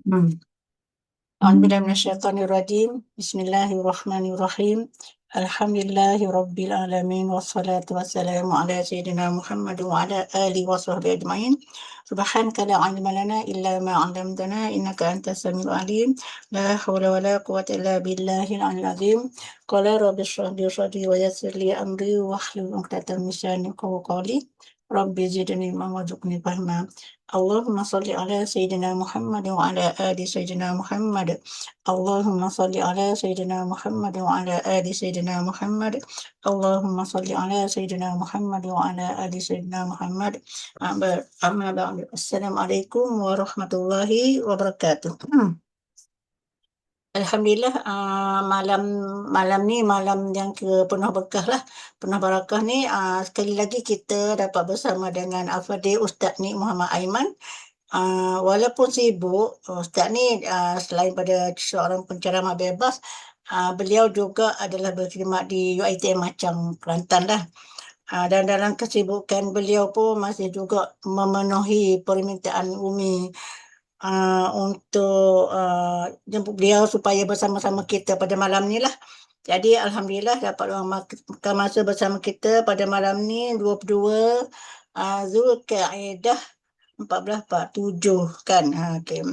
Hmm. A'udzubillahi minasyaitonirrajim. Bismillahirrahmanirrahim. Alhamdulillahi rabbil alamin wassalatu wassalamu ala sayyidina Muhammad wa ala alihi wa sahbihi ajma'in. Subhanaka la ilma lana illa ma 'allamtana innaka antas samiul alim. La haula wa la quwwata illa billahil aliyyil azim. Qala rabbi shrah li sadri wa yassir li amri wahlul 'uqdatam min lisani yafqahu qawli. Rabbi zidni ilma warzuqni fahma. Allahumma salli ala Sayyidina Muhammad wa ala ali Sayyidina Muhammad. Allahumma salli ala Sayyidina Muhammad wa ala ali Sayyidina Muhammad. Allahumma salli ala Sayyidina Muhammad wa ala ali Sayyidina Muhammad. Amma ba'du. Assalamualaikum warahmatullahi wabarakatuh. Alhamdulillah, malam malam ni malam yang penuh berkah lah, penuh barakah ni. Sekali lagi kita dapat bersama dengan Al-Fadhil Ustaz Ni Muhammad Aiman. Walaupun sibuk, Ustaz ni selain pada seorang penceramah bebas, beliau juga adalah berkhidmat di UiTM Macang, Kelantan lah. Dan dalam kesibukan beliau pun masih juga memenuhi permintaan Umi untuk jemput beliau supaya bersama-sama kita pada malam ni lah. Jadi Alhamdulillah dapat luangkan masa bersama kita pada malam ni 22 Zulkaidah 1447 kan. Okay.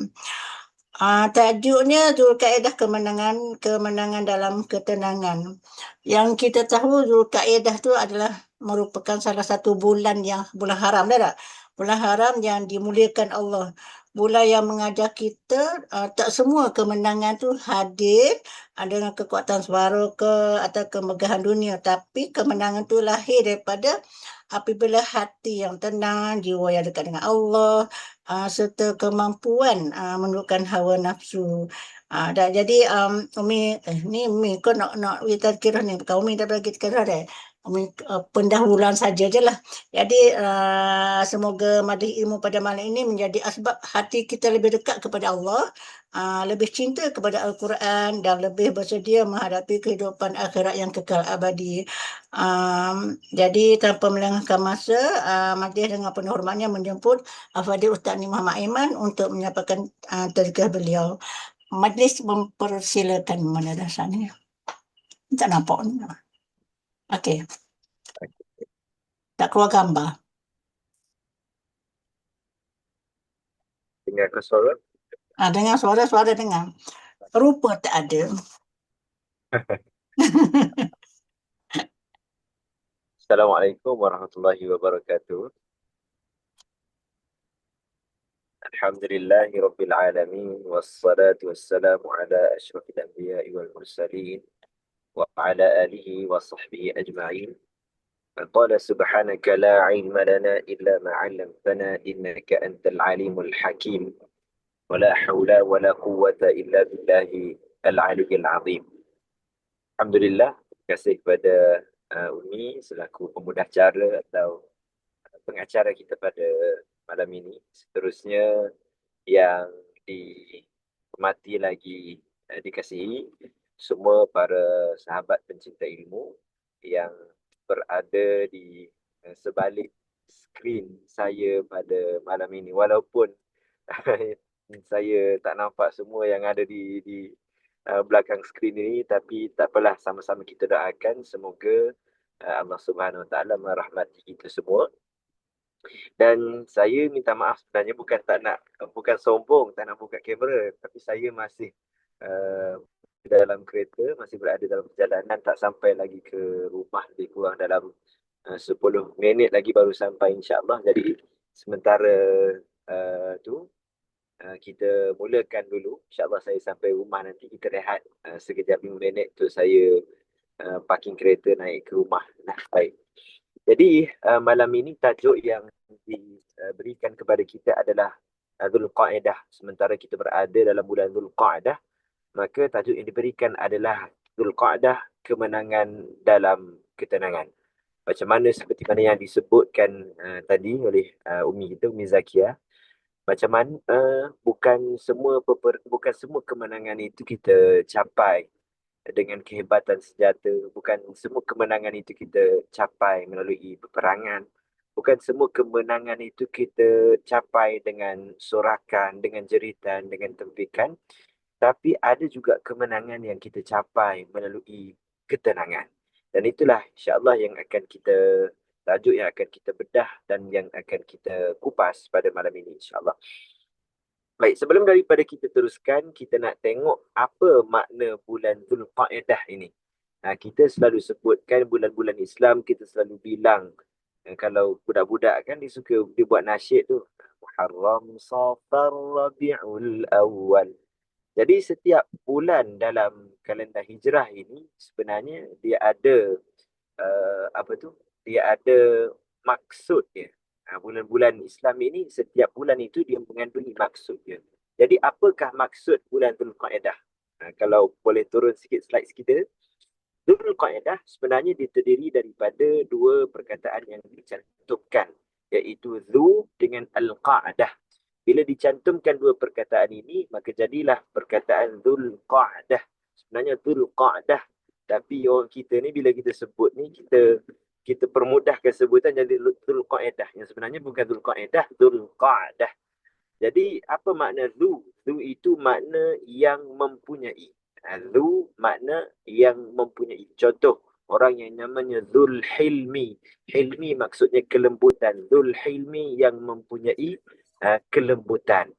Tajuknya Zulkaidah kemenangan dalam ketenangan. Yang kita tahu Zulkaidah tu adalah merupakan salah satu bulan bulan haram dah tak? Bulan haram yang dimuliakan Allah. Bulan yang mengajar kita tak semua kemenangan tu hadir dengan kekuatan suara ke atau kemegahan dunia, tapi kemenangan tu lahir daripada apabila hati yang tenang, jiwa yang dekat dengan Allah, serta kemampuan menundukkan hawa nafsu. Jadi Umi, ni Umi kau nak tazkirah ni, bukan Umi dah bagi tazkirah dah. Umi pendahuluan saja je lah. Jadi semoga majlis ilmu pada malam ini menjadi asbab hati kita lebih dekat kepada Allah, lebih cinta kepada Al-Quran dan lebih bersedia menghadapi kehidupan akhirat yang kekal abadi. Jadi tanpa melengahkan masa, majlis dengan penuh hormatnya menjemput Al-Fadhil Ustaz Ni Muhammad Aiman untuk menyampaikan tazkirah beliau. Majlis mempersilakan mana dasarnya. Tak nampak ni. Okey. Tak keluar gambar. Dengar ke suara? Dengar suara dengar. Rupa tak ada. Assalamualaikum warahmatullahi wabarakatuh. Alhamdulillahi rabbil alamin wassalatu wassalamu ala asyrafil anbiya'i wal mursalin wa ala alihi wa sahbihi ajma'in. Qala subhanaka la ilma lana illa ma 'allamtana innaka antal alimul hakim. Wa la hawla wa la quwwata illa billahi al-'aliyyil 'azim. Alhamdulillah, terima kasih kepada Umi selaku pemudah cara atau pengacara kita pada malam ini. Seterusnya yang dihormati lagi dikasihi semua para sahabat pencinta ilmu yang berada di sebalik skrin saya pada malam ini. Walaupun saya tak nampak semua yang ada di belakang skrin ini, tapi tak apalah, sama-sama kita doakan semoga Allah Subhanahu Wa Taala merahmati kita semua. Dan saya minta maaf sebenarnya bukan sombong tak nak buka kamera, tapi saya masih dalam kereta, masih berada dalam perjalanan, tak sampai lagi ke rumah, lebih kurang dalam 10 minit lagi baru sampai insya-Allah. Jadi sementara tu kita mulakan dulu. InsyaAllah saya sampai rumah nanti, kita rehat sekejap 5 minit tu saya parking kereta naik ke rumah. Nah, baik. Jadi malam ini tajuk yang diberikan kepada kita adalah Zulqaidah. Sementara kita berada dalam bulan Zulqaidah, maka tajuk yang diberikan adalah Zulqaidah, kemenangan dalam ketenangan. Macam mana seperti mana yang disebutkan tadi oleh Umi kita, Umi Zakia, macam mana bukan semua kemenangan itu kita capai dengan kehebatan senjata, bukan semua kemenangan itu kita capai melalui peperangan, Bukan semua kemenangan itu kita capai dengan sorakan, dengan jeritan, dengan tempikan. Tapi ada juga kemenangan yang kita capai melalui ketenangan. Dan itulah insya-Allah yang akan kita tajuk yang akan kita bedah dan yang akan kita kupas pada malam ini insya-Allah. Baik, sebelum daripada kita teruskan, kita nak tengok apa makna bulan Zulqa'dah ini. Kita selalu sebutkan bulan-bulan Islam, kita selalu bilang, kalau budak-budak kan dia suka dia buat nasyid tu. Muharram, Safar, Rabiul Awal. Jadi setiap bulan dalam kalender hijrah ini sebenarnya dia ada apa tu? Dia ada maksud dia. Bulan-bulan Islam ini setiap bulan itu dia mengandungi maksud dia. Jadi apakah maksud bulan Dzulqa'dah? Kalau boleh turun sikit slide kita. Dzulqa'dah sebenarnya terdiri daripada dua perkataan yang dicantumkan, iaitu Dzu dengan Al-Qa'dah. Bila dicantumkan dua perkataan ini, maka jadilah perkataan Dzulqa'dah. Sebenarnya Dzulqa'dah. Tapi orang kita ni bila kita sebut ni, kita permudahkan sebutan jadi Dzulqa'dah. Yang sebenarnya bukan Dzulqa'dah, Dzulqa'dah. Jadi apa makna Dzu? Dzu itu makna yang mempunyai. Dzu makna yang mempunyai. Contoh, orang yang namanya Dzul Hilmi. Hilmi maksudnya kelembutan. Dzul Hilmi yang mempunyai kelembutan.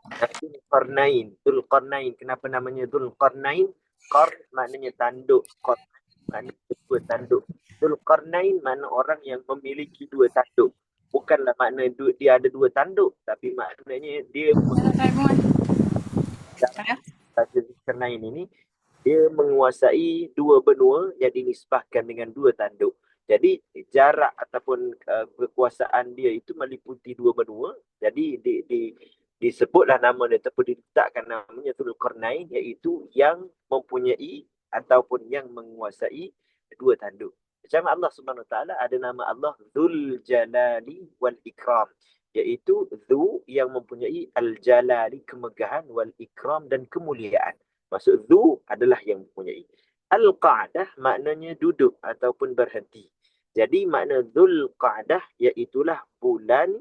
Dzulqarnain. Dzulqarnain. Kenapa namanya Dzulqarnain? Qar maknanya tanduk. Qar maknanya dua tanduk. Dzulqarnain makna orang yang memiliki dua tanduk. Bukanlah makna dia ada dua tanduk, tapi maknanya dia Dzulqarnain ini dia menguasai dua benua yang dinisbahkan dengan dua tanduk. Jadi jarak ataupun kekuasaan dia itu meliputi dua benua. Jadi disebutlah nama dia ataupun diletakkan namanya Dzulqarnain, iaitu yang mempunyai ataupun yang menguasai dua tanduk. Macam Allah Subhanahu Wa Taala ada nama Allah Dzul Jalali wal Ikram, iaitu Dzu yang mempunyai Al-Jalali kemegahan wal Ikram dan kemuliaan. Maksud Dzu adalah yang mempunyai. Al-Qa'dah maknanya duduk ataupun berhenti. Jadi makna Dzulqa'dah iaitulah bulan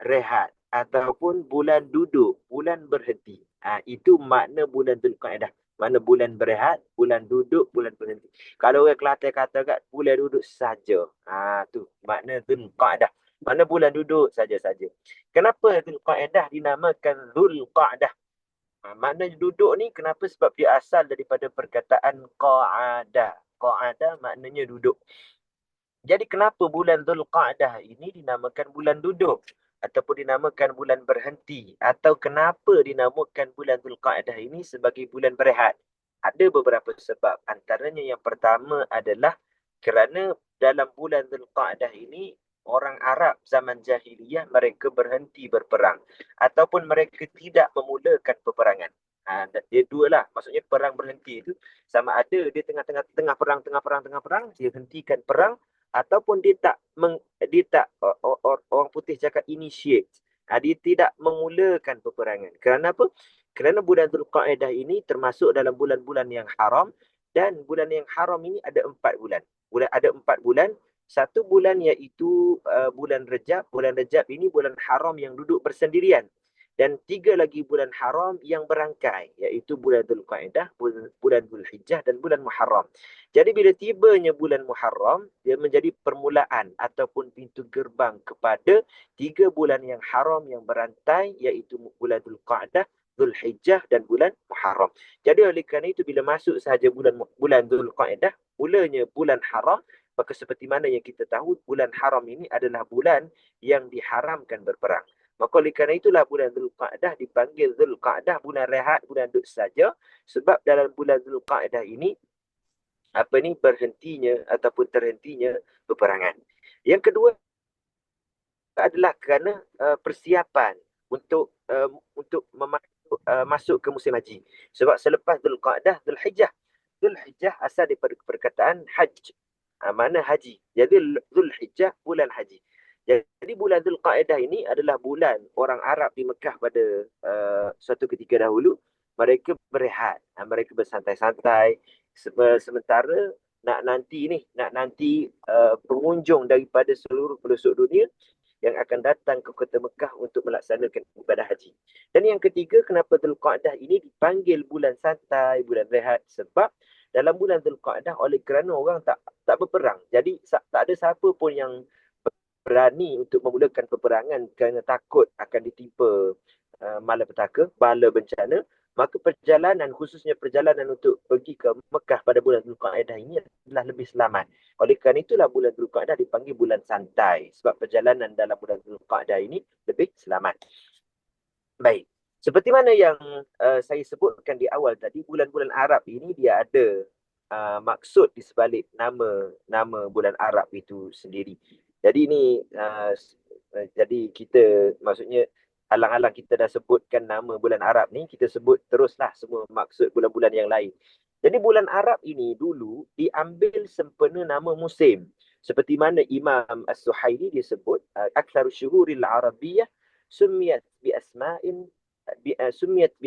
rehat ataupun bulan duduk, bulan berhenti. Itu makna bulan Dzulqa'dah. Mana bulan berehat, bulan duduk, bulan berhenti. Kalau orang Kelantan kata kat bulan duduk saja. Tu makna Dzulqa'dah. Mana bulan duduk saja-saja. Kenapa Dzulqa'dah dinamakan Dzulqa'dah? Makna duduk ni kenapa? Sebab dia asal daripada perkataan qa'ada. Qa'ada maknanya duduk. Jadi kenapa bulan Dzulqa'dah ini dinamakan bulan duduk? Ataupun dinamakan bulan berhenti? Atau kenapa dinamakan bulan Dzulqa'dah ini sebagai bulan berehat? Ada beberapa sebab. Antaranya yang pertama adalah kerana dalam bulan Dzulqa'dah ini orang Arab zaman jahiliyah mereka berhenti berperang. Ataupun mereka tidak memulakan peperangan. Dia dua lah. Maksudnya perang berhenti itu sama ada dia tengah perang, dia hentikan perang, ataupun dia tak orang putih cakap initiate. Dia tidak memulakan peperangan. Kerana apa? Kerana bulan Dzulqa'dah ini termasuk dalam bulan-bulan yang haram, dan bulan yang haram ini ada 4 bulan. Ada 4 bulan. Satu bulan iaitu bulan Rejab. Bulan Rejab ini bulan haram yang duduk bersendirian. Dan 3 lagi bulan haram yang berangkai, iaitu bulan Dzulqa'dah, bulan Dzulhijjah dan bulan Muharram. Jadi bila tibanya bulan Muharram, dia menjadi permulaan ataupun pintu gerbang kepada 3 bulan yang haram yang berantai, iaitu bulan Dzulqa'dah, Dzulhijjah dan bulan Muharram. Jadi oleh kerana itu bila masuk sahaja bulan Dzulqa'dah, mulanya bulan haram, maka seperti mana yang kita tahu, bulan haram ini adalah bulan yang diharamkan berperang. Maka oleh kerana itulah bulan Dzulqa'dah dipanggil Dzulqa'dah, bulan rehat, bulan duduk saja. Sebab dalam bulan Dzulqa'dah ini, berhentinya ataupun terhentinya peperangan. Yang kedua adalah kerana persiapan untuk masuk ke musim haji. Sebab selepas Dzulqa'dah, Dzulhijjah. Dzulhijjah asal daripada perkataan hajj. Mana haji. Jadi Dzulhijjah bulan haji. Jadi bulan Dzulqa'dah ini adalah bulan orang Arab di Mekah pada suatu ketika dahulu. Mereka berehat. Mereka bersantai-santai. Sementara nak nanti pengunjung daripada seluruh pelosok dunia yang akan datang ke kota Mekah untuk melaksanakan ibadah haji. Dan yang ketiga, kenapa Dzulqa'dah ini dipanggil bulan santai, bulan rehat? Sebab dalam bulan Dzulqa'dah oleh kerana orang tak berperang. Jadi tak ada siapa pun yang berani untuk memulakan peperangan kerana takut akan ditimpa malapetaka, bala bencana. Maka perjalanan, khususnya perjalanan untuk pergi ke Mekah pada bulan Dzulqa'dah ini adalah lebih selamat. Oleh kerana itulah bulan Dzulqa'dah dipanggil bulan santai. Sebab perjalanan dalam bulan Dzulqa'dah ini lebih selamat. Baik. Seperti mana yang saya sebutkan di awal tadi, bulan-bulan Arab ini dia ada maksud di sebalik nama bulan Arab itu sendiri. Jadi ini jadi kita maksudnya alang-alang kita dah sebutkan nama bulan Arab ni, kita sebut teruslah semua maksud bulan-bulan yang lain. Jadi bulan Arab ini dulu diambil sempena nama musim. Seperti mana Imam As-Suhaili dia sebut, aktsaru syuhuril arabiyyah sumiyat bi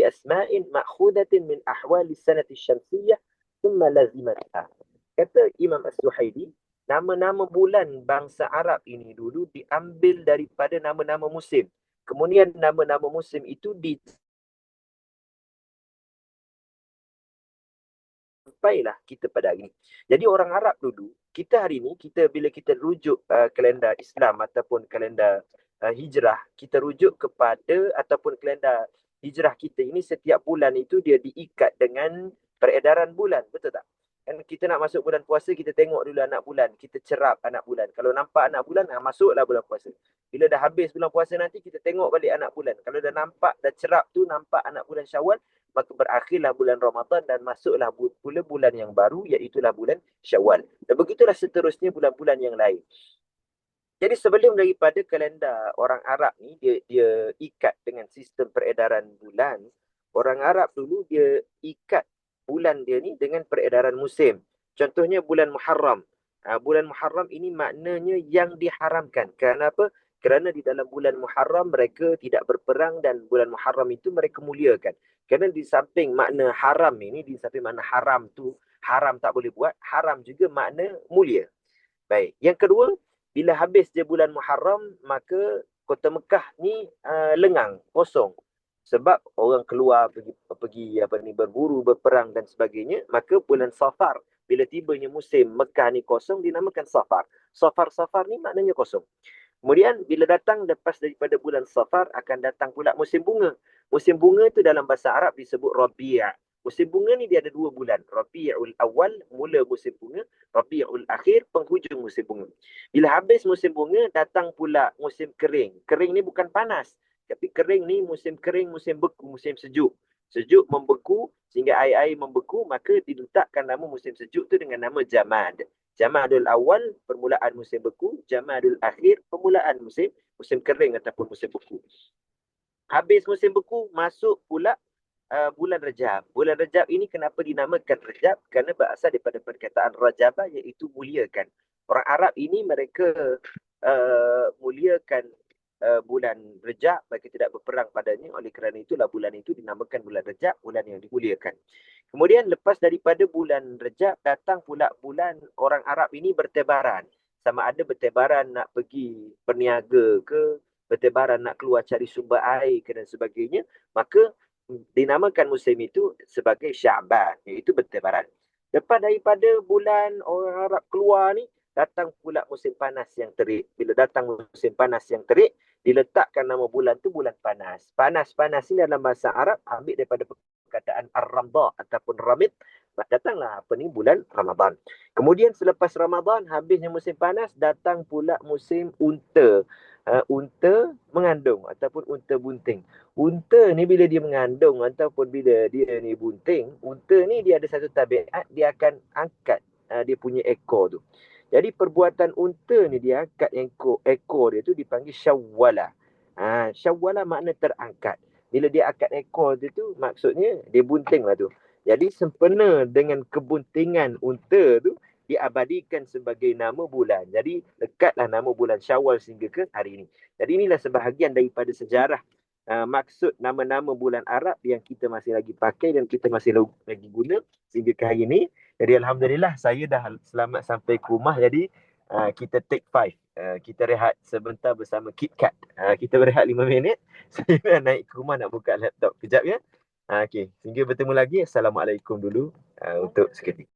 asma'in ma'khudatin min ahwali sanati syamsiyyah thumma lazimatha. Kata Imam As-Suhaili, nama-nama bulan bangsa Arab ini dulu diambil daripada nama-nama musim. Kemudian nama-nama musim itu sampailah kita pada hari ini. Jadi orang Arab dulu, kita hari ini, bila kita rujuk kalender Islam ataupun kalender hijrah, kita rujuk kepada ataupun kalender hijrah kita ini, setiap bulan itu dia diikat dengan peredaran bulan, betul tak? Kan kita nak masuk bulan puasa, kita tengok dulu anak bulan, kita cerap anak bulan. Kalau nampak anak bulan, masuklah bulan puasa. Bila dah habis bulan puasa nanti, kita tengok balik anak bulan. Kalau dah nampak, dah cerap tu, nampak anak bulan Syawal, maka berakhirlah bulan Ramadan dan masuklah pula bulan yang baru, iaitulah bulan Syawal. Dan begitulah seterusnya bulan-bulan yang lain. Jadi sebelum daripada kalender orang Arab ni, dia ikat dengan sistem peredaran bulan, orang Arab dulu dia ikat bulan dia ni dengan peredaran musim. Contohnya bulan Muharram. Bulan Muharram ini maknanya yang diharamkan. Kenapa? Kerana di dalam bulan Muharram mereka tidak berperang dan bulan Muharram itu mereka muliakan. Kerana di samping makna haram ini, di samping makna haram tu, haram tak boleh buat, haram juga makna mulia. Baik. Yang kedua, bila habis je bulan Muharram, maka kota Mekah ni lengang, kosong. Sebab orang keluar pergi berburu, berperang dan sebagainya, maka bulan Safar, bila tibanya musim Mekah ni kosong, dinamakan Safar. Safar ni maknanya kosong. Kemudian bila datang lepas daripada bulan Safar, akan datang pula musim bunga. Musim bunga tu dalam bahasa Arab disebut Rabi'. Musim bunga ni dia ada 2 bulan. Rabi'ul awal, mula musim bunga. Rabi'ul akhir, penghujung musim bunga. Bila habis musim bunga, datang pula musim kering. Kering ni bukan panas. Tapi kering ni musim kering, musim beku, musim sejuk. Sejuk membeku sehingga air-air membeku, maka diletakkan nama musim sejuk tu dengan nama Jamad. Jamadul awal, permulaan musim beku. Jamadul akhir, permulaan musim kering ataupun musim beku. Habis musim beku, masuk pula bulan Rajab. Bulan Rajab ini kenapa dinamakan Rajab? Kerana berasal daripada perkataan Rajabah, iaitu muliakan. Orang Arab ini mereka muliakan bulan Rajab, mereka tidak berperang padanya. Oleh kerana itulah bulan itu dinamakan bulan Rajab, bulan yang dimuliakan. Kemudian lepas daripada bulan Rajab, datang pula bulan orang Arab ini bertebaran. Sama ada bertebaran nak pergi berniaga ke, bertebaran nak keluar cari sumber air ke dan sebagainya, maka dinamakan musim itu sebagai Sya'ban, iaitu bertebaran. Lepas daripada bulan orang Arab keluar ni, datang pula musim panas yang terik. Bila datang musim panas yang terik, diletakkan nama bulan tu bulan panas. Panas-panas ini dalam bahasa Arab ambil daripada perkataan Ar-Ramda ataupun Ramid. Datanglah bulan Ramadan. Kemudian selepas Ramadan, habisnya musim panas, datang pula musim unta. Unta mengandung ataupun unta bunting. Unta ni bila dia mengandung ataupun bila dia ni bunting, unta ni dia ada satu tabiat, dia akan angkat dia punya ekor tu. Jadi perbuatan unta ni dia angkat ekor dia tu dipanggil syawwalah. Syawwalah makna terangkat. Bila dia angkat ekor dia tu, maksudnya dia bunting lah tu. Jadi sempena dengan kebuntingan unta tu, diabadikan sebagai nama bulan. Jadi lekatlah nama bulan Syawal sehingga ke hari ini. Jadi inilah sebahagian daripada sejarah maksud nama-nama bulan Arab yang kita masih lagi pakai dan kita masih lagi guna sehingga ke hari ini. Jadi alhamdulillah saya dah selamat sampai ke rumah. Jadi kita take 5. Kita rehat sebentar bersama KitKat. Kita berehat 5 minit. Saya dah naik ke rumah nak buka laptop. Kejap ya. Okey, sehingga bertemu lagi. Assalamualaikum dulu untuk seketika.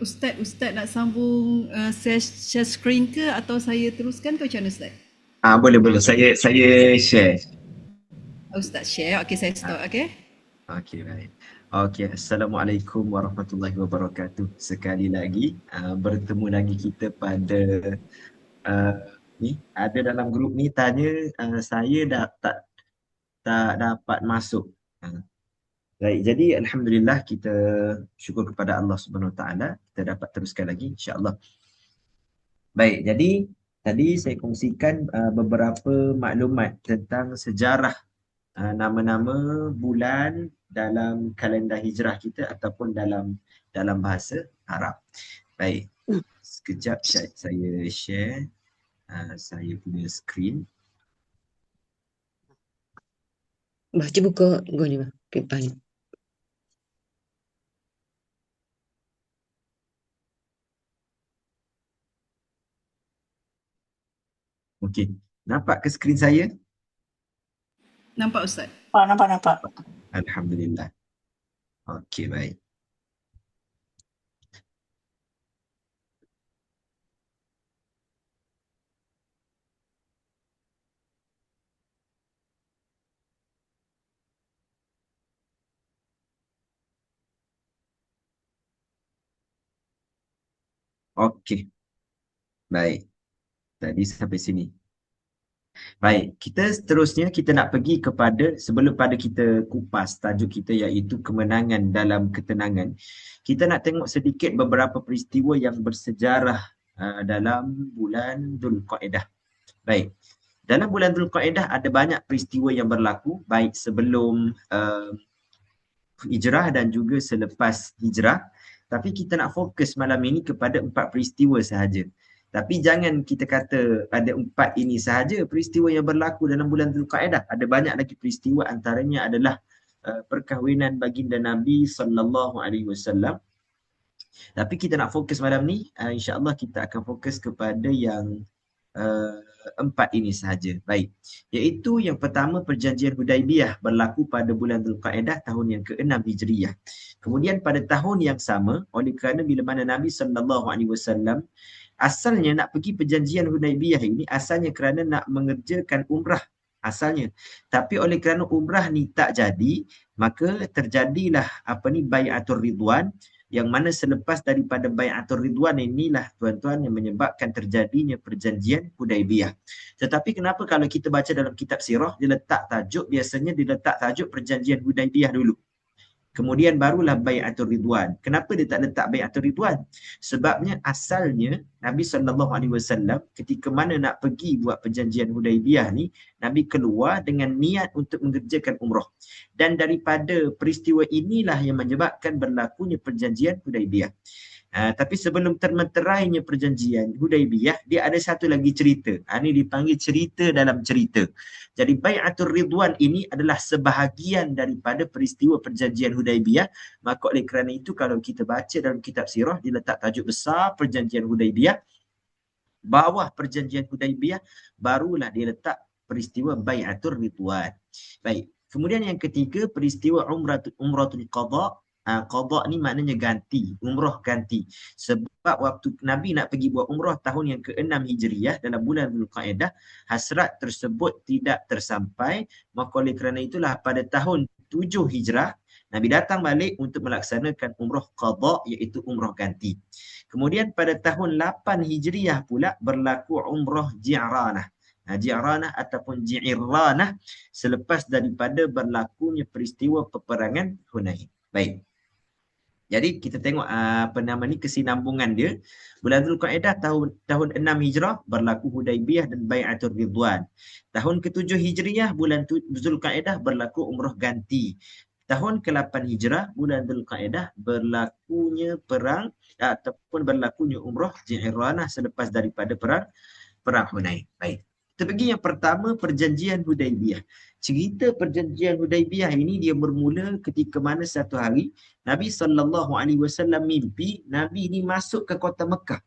Ustaz nak sambung share screen ke atau saya teruskan ke macam mana Ustaz? Boleh. Saya share. Ustaz share, okey saya stop, okey. Okey, baik. Okey, Assalamualaikum warahmatullahi wabarakatuh. Sekali lagi bertemu lagi kita pada uh, ni ada dalam grup ni tanya saya dah tak dapat masuk. Baik, jadi alhamdulillah kita syukur kepada Allah Subhanahu Wa Taala kita dapat teruskan lagi insya-Allah. Baik, jadi tadi saya kongsikan beberapa maklumat tentang sejarah nama-nama bulan dalam kalender hijrah kita ataupun dalam bahasa Arab. Baik. Sekejap saya share saya punya skrin. Baca buka ni bah. Pipai. Okey. Nampak ke skrin saya? Nampak Ustaz? Nampak. Alhamdulillah. Okey, baik. Okey. Baik. Tadi sampai sini. Baik, kita seterusnya kita nak pergi kepada sebelum pada kita kupas tajuk kita iaitu kemenangan dalam ketenangan. Kita nak tengok sedikit beberapa peristiwa yang bersejarah dalam bulan Dzulqa'dah. Baik. Dalam bulan Dzulqa'dah ada banyak peristiwa yang berlaku baik sebelum hijrah dan juga selepas hijrah. Tapi kita nak fokus malam ini kepada 4 peristiwa sahaja. Tapi jangan kita kata ada 4 ini sahaja peristiwa yang berlaku dalam bulan Dzulqa'dah. Ada banyak lagi peristiwa, antaranya adalah perkahwinan baginda Nabi SAW. Tapi kita nak fokus malam ni, insya-Allah kita akan fokus kepada yang 4 ini sahaja. Baik. Iaitu yang pertama perjanjian Hudaibiyah berlaku pada bulan Dzulqa'dah tahun yang ke-6 Hijriah. Kemudian pada tahun yang sama, oleh kerana bila mana Nabi SAW asalnya nak pergi perjanjian Hudaibiyah ini asalnya kerana nak mengerjakan umrah asalnya. Tapi oleh kerana umrah ni tak jadi, maka terjadilah Bai'atul Ridwan, yang mana selepas daripada Bai'atul Ridwan inilah tuan-tuan yang menyebabkan terjadinya perjanjian Hudaibiyah. Tetapi kenapa kalau kita baca dalam kitab sirah biasanya diletak tajuk perjanjian Hudaibiyah dulu. Kemudian barulah Bai'atul Ridwan. Kenapa dia tak letak Bai'atul Ridwan? Sebabnya asalnya Nabi SAW ketika mana nak pergi buat perjanjian Hudaibiyah ni, Nabi keluar dengan niat untuk mengerjakan umrah. Dan daripada peristiwa inilah yang menyebabkan berlakunya perjanjian Hudaibiyah. Tapi sebelum termenterainya perjanjian Hudaibiyah, dia ada satu lagi cerita. Ini dipanggil cerita dalam cerita. Jadi Bai'atul Ridwan ini adalah sebahagian daripada peristiwa perjanjian Hudaibiyah. Maka oleh kerana itu kalau kita baca dalam kitab sirah, dia letak tajuk besar perjanjian Hudaibiyah. Bawah perjanjian Hudaibiyah barulah dia letak peristiwa Bai'atul Ridwan. Baik. Kemudian yang ketiga peristiwa Umratul Qadha. Qadha ni maknanya ganti, umrah ganti. Sebab waktu Nabi nak pergi buat umrah tahun yang ke-6 Hijriah dalam bulan Dzulqa'dah, hasrat tersebut tidak tersampai. Maka oleh kerana itulah pada tahun 7 Hijrah, Nabi datang balik untuk melaksanakan umrah qadha, iaitu umrah ganti. Kemudian pada tahun 8 Hijriah pula berlaku umrah Ji'ranah. Ji'ranah ataupun Ji'irranah selepas daripada berlakunya peristiwa peperangan Hunain. Baik. Jadi kita tengok kesinambungan dia. Bulan Dzulqa'dah tahun 6 Hijrah berlaku Hudaibiyah dan Bai'atul Ridwan. Tahun ke-7 Hijriah bulan Dzulqa'dah berlaku umrah ganti. Tahun ke-8 Hijrah bulan Dzulqa'dah berlakunya perang ataupun berlakunya umrah Ji'ranah selepas daripada perang Hunain. Baik. Kita pergi yang pertama, perjanjian Hudaibiyah. Cerita perjanjian Hudaibiyah ini dia bermula ketika mana satu hari Nabi SAW mimpi Nabi ini masuk ke kota Mekah.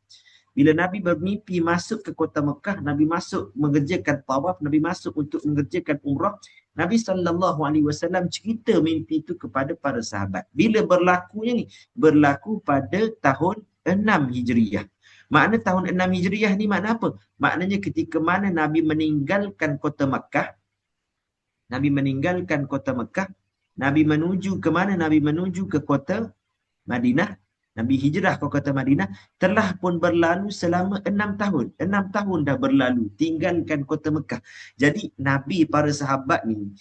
Bila Nabi bermimpi masuk ke kota Mekah, Nabi masuk mengerjakan tawaf, Nabi masuk untuk mengerjakan umrah. Nabi SAW cerita mimpi itu kepada para sahabat. Bila berlakunya ni? Berlaku pada tahun 6 Hijriah. Makna tahun 6 Hijriah ni makna apa? Maknanya ketika mana Nabi meninggalkan kota Mekah, Nabi meninggalkan kota Mekah, Nabi menuju ke mana? Nabi menuju ke kota Madinah. Nabi hijrah ke kota Madinah. Telah pun berlalu selama 6 tahun. 6 tahun dah berlalu tinggalkan kota Mekah. Jadi Nabi, para sahabat ni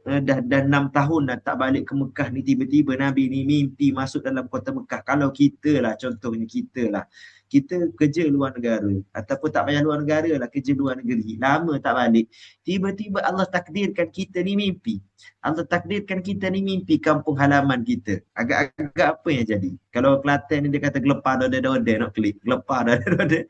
dah 6 tahun dah tak balik ke Mekah ni, tiba-tiba Nabi ni mimpi masuk dalam kota Mekah. Kalau kita lah, contohnya kita lah, kita kerja luar negara ataupun tak payah luar negara lah, kerja luar negeri, lama tak balik, tiba-tiba Allah takdirkan kita ni mimpi. Allah takdirkan kita ni mimpi kampung halaman kita. Agak-agak apa yang jadi? Kalau Kelantan ni dia kata gelepar doda-doda nak klik, gelepar doda-doda.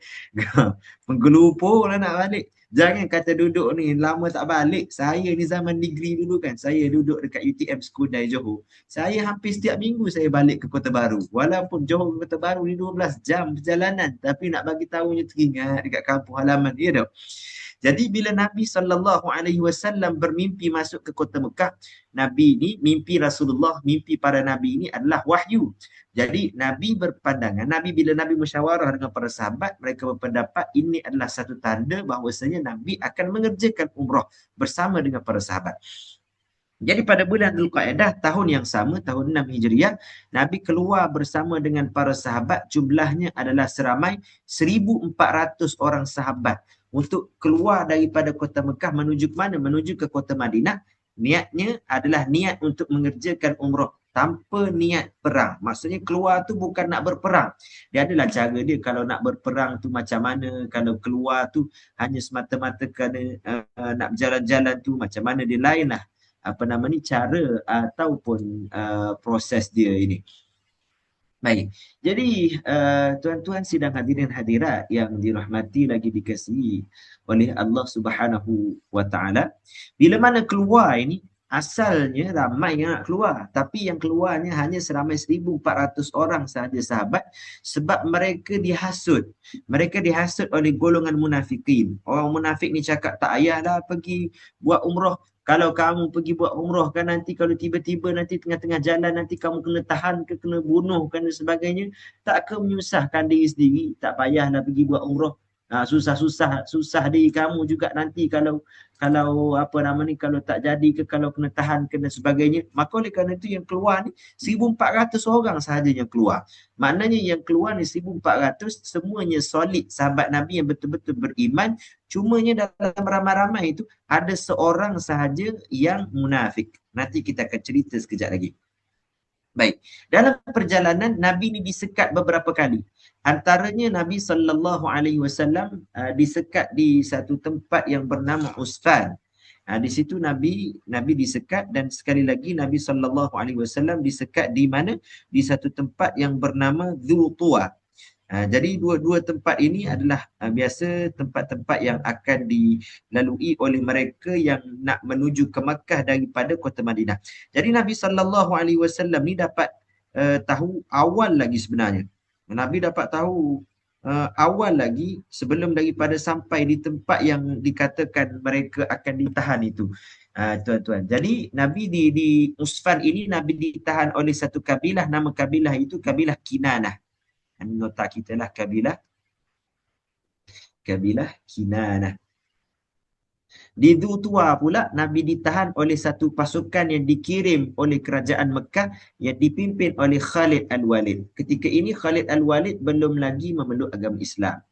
Menggelupur lah nak balik. Jangan kata duduk ni lama tak balik. Saya ni zaman degree dulu kan, saya duduk dekat UTM Skudai Johor. Saya hampir setiap minggu saya balik ke Kota Baru. Walaupun Johor ke Kota Baru ni 12 jam perjalanan, tapi nak bagi tahunya teringat dekat kampung halaman dia dah. Jadi bila Nabi SAW bermimpi masuk ke kota Mekah, Nabi ni, mimpi Rasulullah, mimpi para Nabi ini adalah wahyu. Jadi Nabi berpandangan, bila Nabi musyawarah dengan para sahabat, mereka berpendapat ini adalah satu tanda bahawasanya Nabi akan mengerjakan umrah bersama dengan para sahabat. Jadi pada bulan Dzulqa'dah tahun yang sama, tahun 6 Hijriah, Nabi keluar bersama dengan para sahabat, jumlahnya adalah seramai 1,400 orang sahabat untuk keluar daripada kota Mekah menuju ke mana? Menuju ke kota Madinah. Niatnya adalah niat untuk mengerjakan umrah tanpa niat perang. Maksudnya keluar tu bukan nak berperang. Dia adalah cara dia kalau nak berperang tu macam mana, kalau keluar tu hanya semata-mata kerana nak berjalan-jalan tu macam mana, dia lain lah cara ataupun proses dia ini. Baik. Jadi tuan-tuan sidang hadirin hadirat yang dirahmati lagi dikasihi oleh Allah Subhanahu wa taala, bila mana keluar ini asalnya ramai yang nak keluar, tapi yang keluarnya hanya seramai 1,400 orang sahaja sahabat, sebab mereka dihasut. Mereka dihasut oleh golongan munafikin. Orang munafik ni cakap tak payahlah pergi buat umrah. Kalau kamu pergi buat umrah kan nanti kalau tiba-tiba nanti tengah-tengah jalan nanti kamu kena tahan ke, kena bunuh kan dan sebagainya, tak ke menyusahkan diri sendiri, tak payahlah pergi buat umrah. Susah diri kamu juga nanti kalau kalau tak jadi ke, kalau kena tahan ke dan sebagainya. Maka oleh kerana itu yang keluar ni 1,400 orang sahaja yang keluar. Maknanya yang keluar ni 1,400 semuanya solid sahabat Nabi yang betul-betul beriman. Cumanya dalam ramai-ramai itu ada seorang sahaja yang munafik. Nanti kita akan cerita sekejap lagi. Baik, dalam perjalanan Nabi ni disekat beberapa kali. Antaranya Nabi SAW disekat di satu tempat yang bernama Usfan. Di situ Nabi disekat, dan sekali lagi Nabi SAW disekat di mana? Di satu tempat yang bernama Dzul Tuwa. Jadi dua-dua tempat ini adalah biasa tempat-tempat yang akan dilalui oleh mereka yang nak menuju ke Makkah daripada kota Madinah. Jadi Nabi SAW ni dapat tahu awal lagi sebenarnya. Nabi dapat tahu awal lagi sebelum daripada sampai di tempat yang dikatakan mereka akan ditahan itu. Tuan-tuan. Jadi Nabi di Usfan ini Nabi ditahan oleh satu kabilah, nama kabilah itu kabilah Kinanah. Nota kita lah kabilah Kinanah. Di Dzul Tuwa pula Nabi ditahan oleh satu pasukan yang dikirim oleh kerajaan Mekah yang dipimpin oleh Khalid Al-Walid. Ketika ini Khalid Al-Walid belum lagi memeluk agama Islam.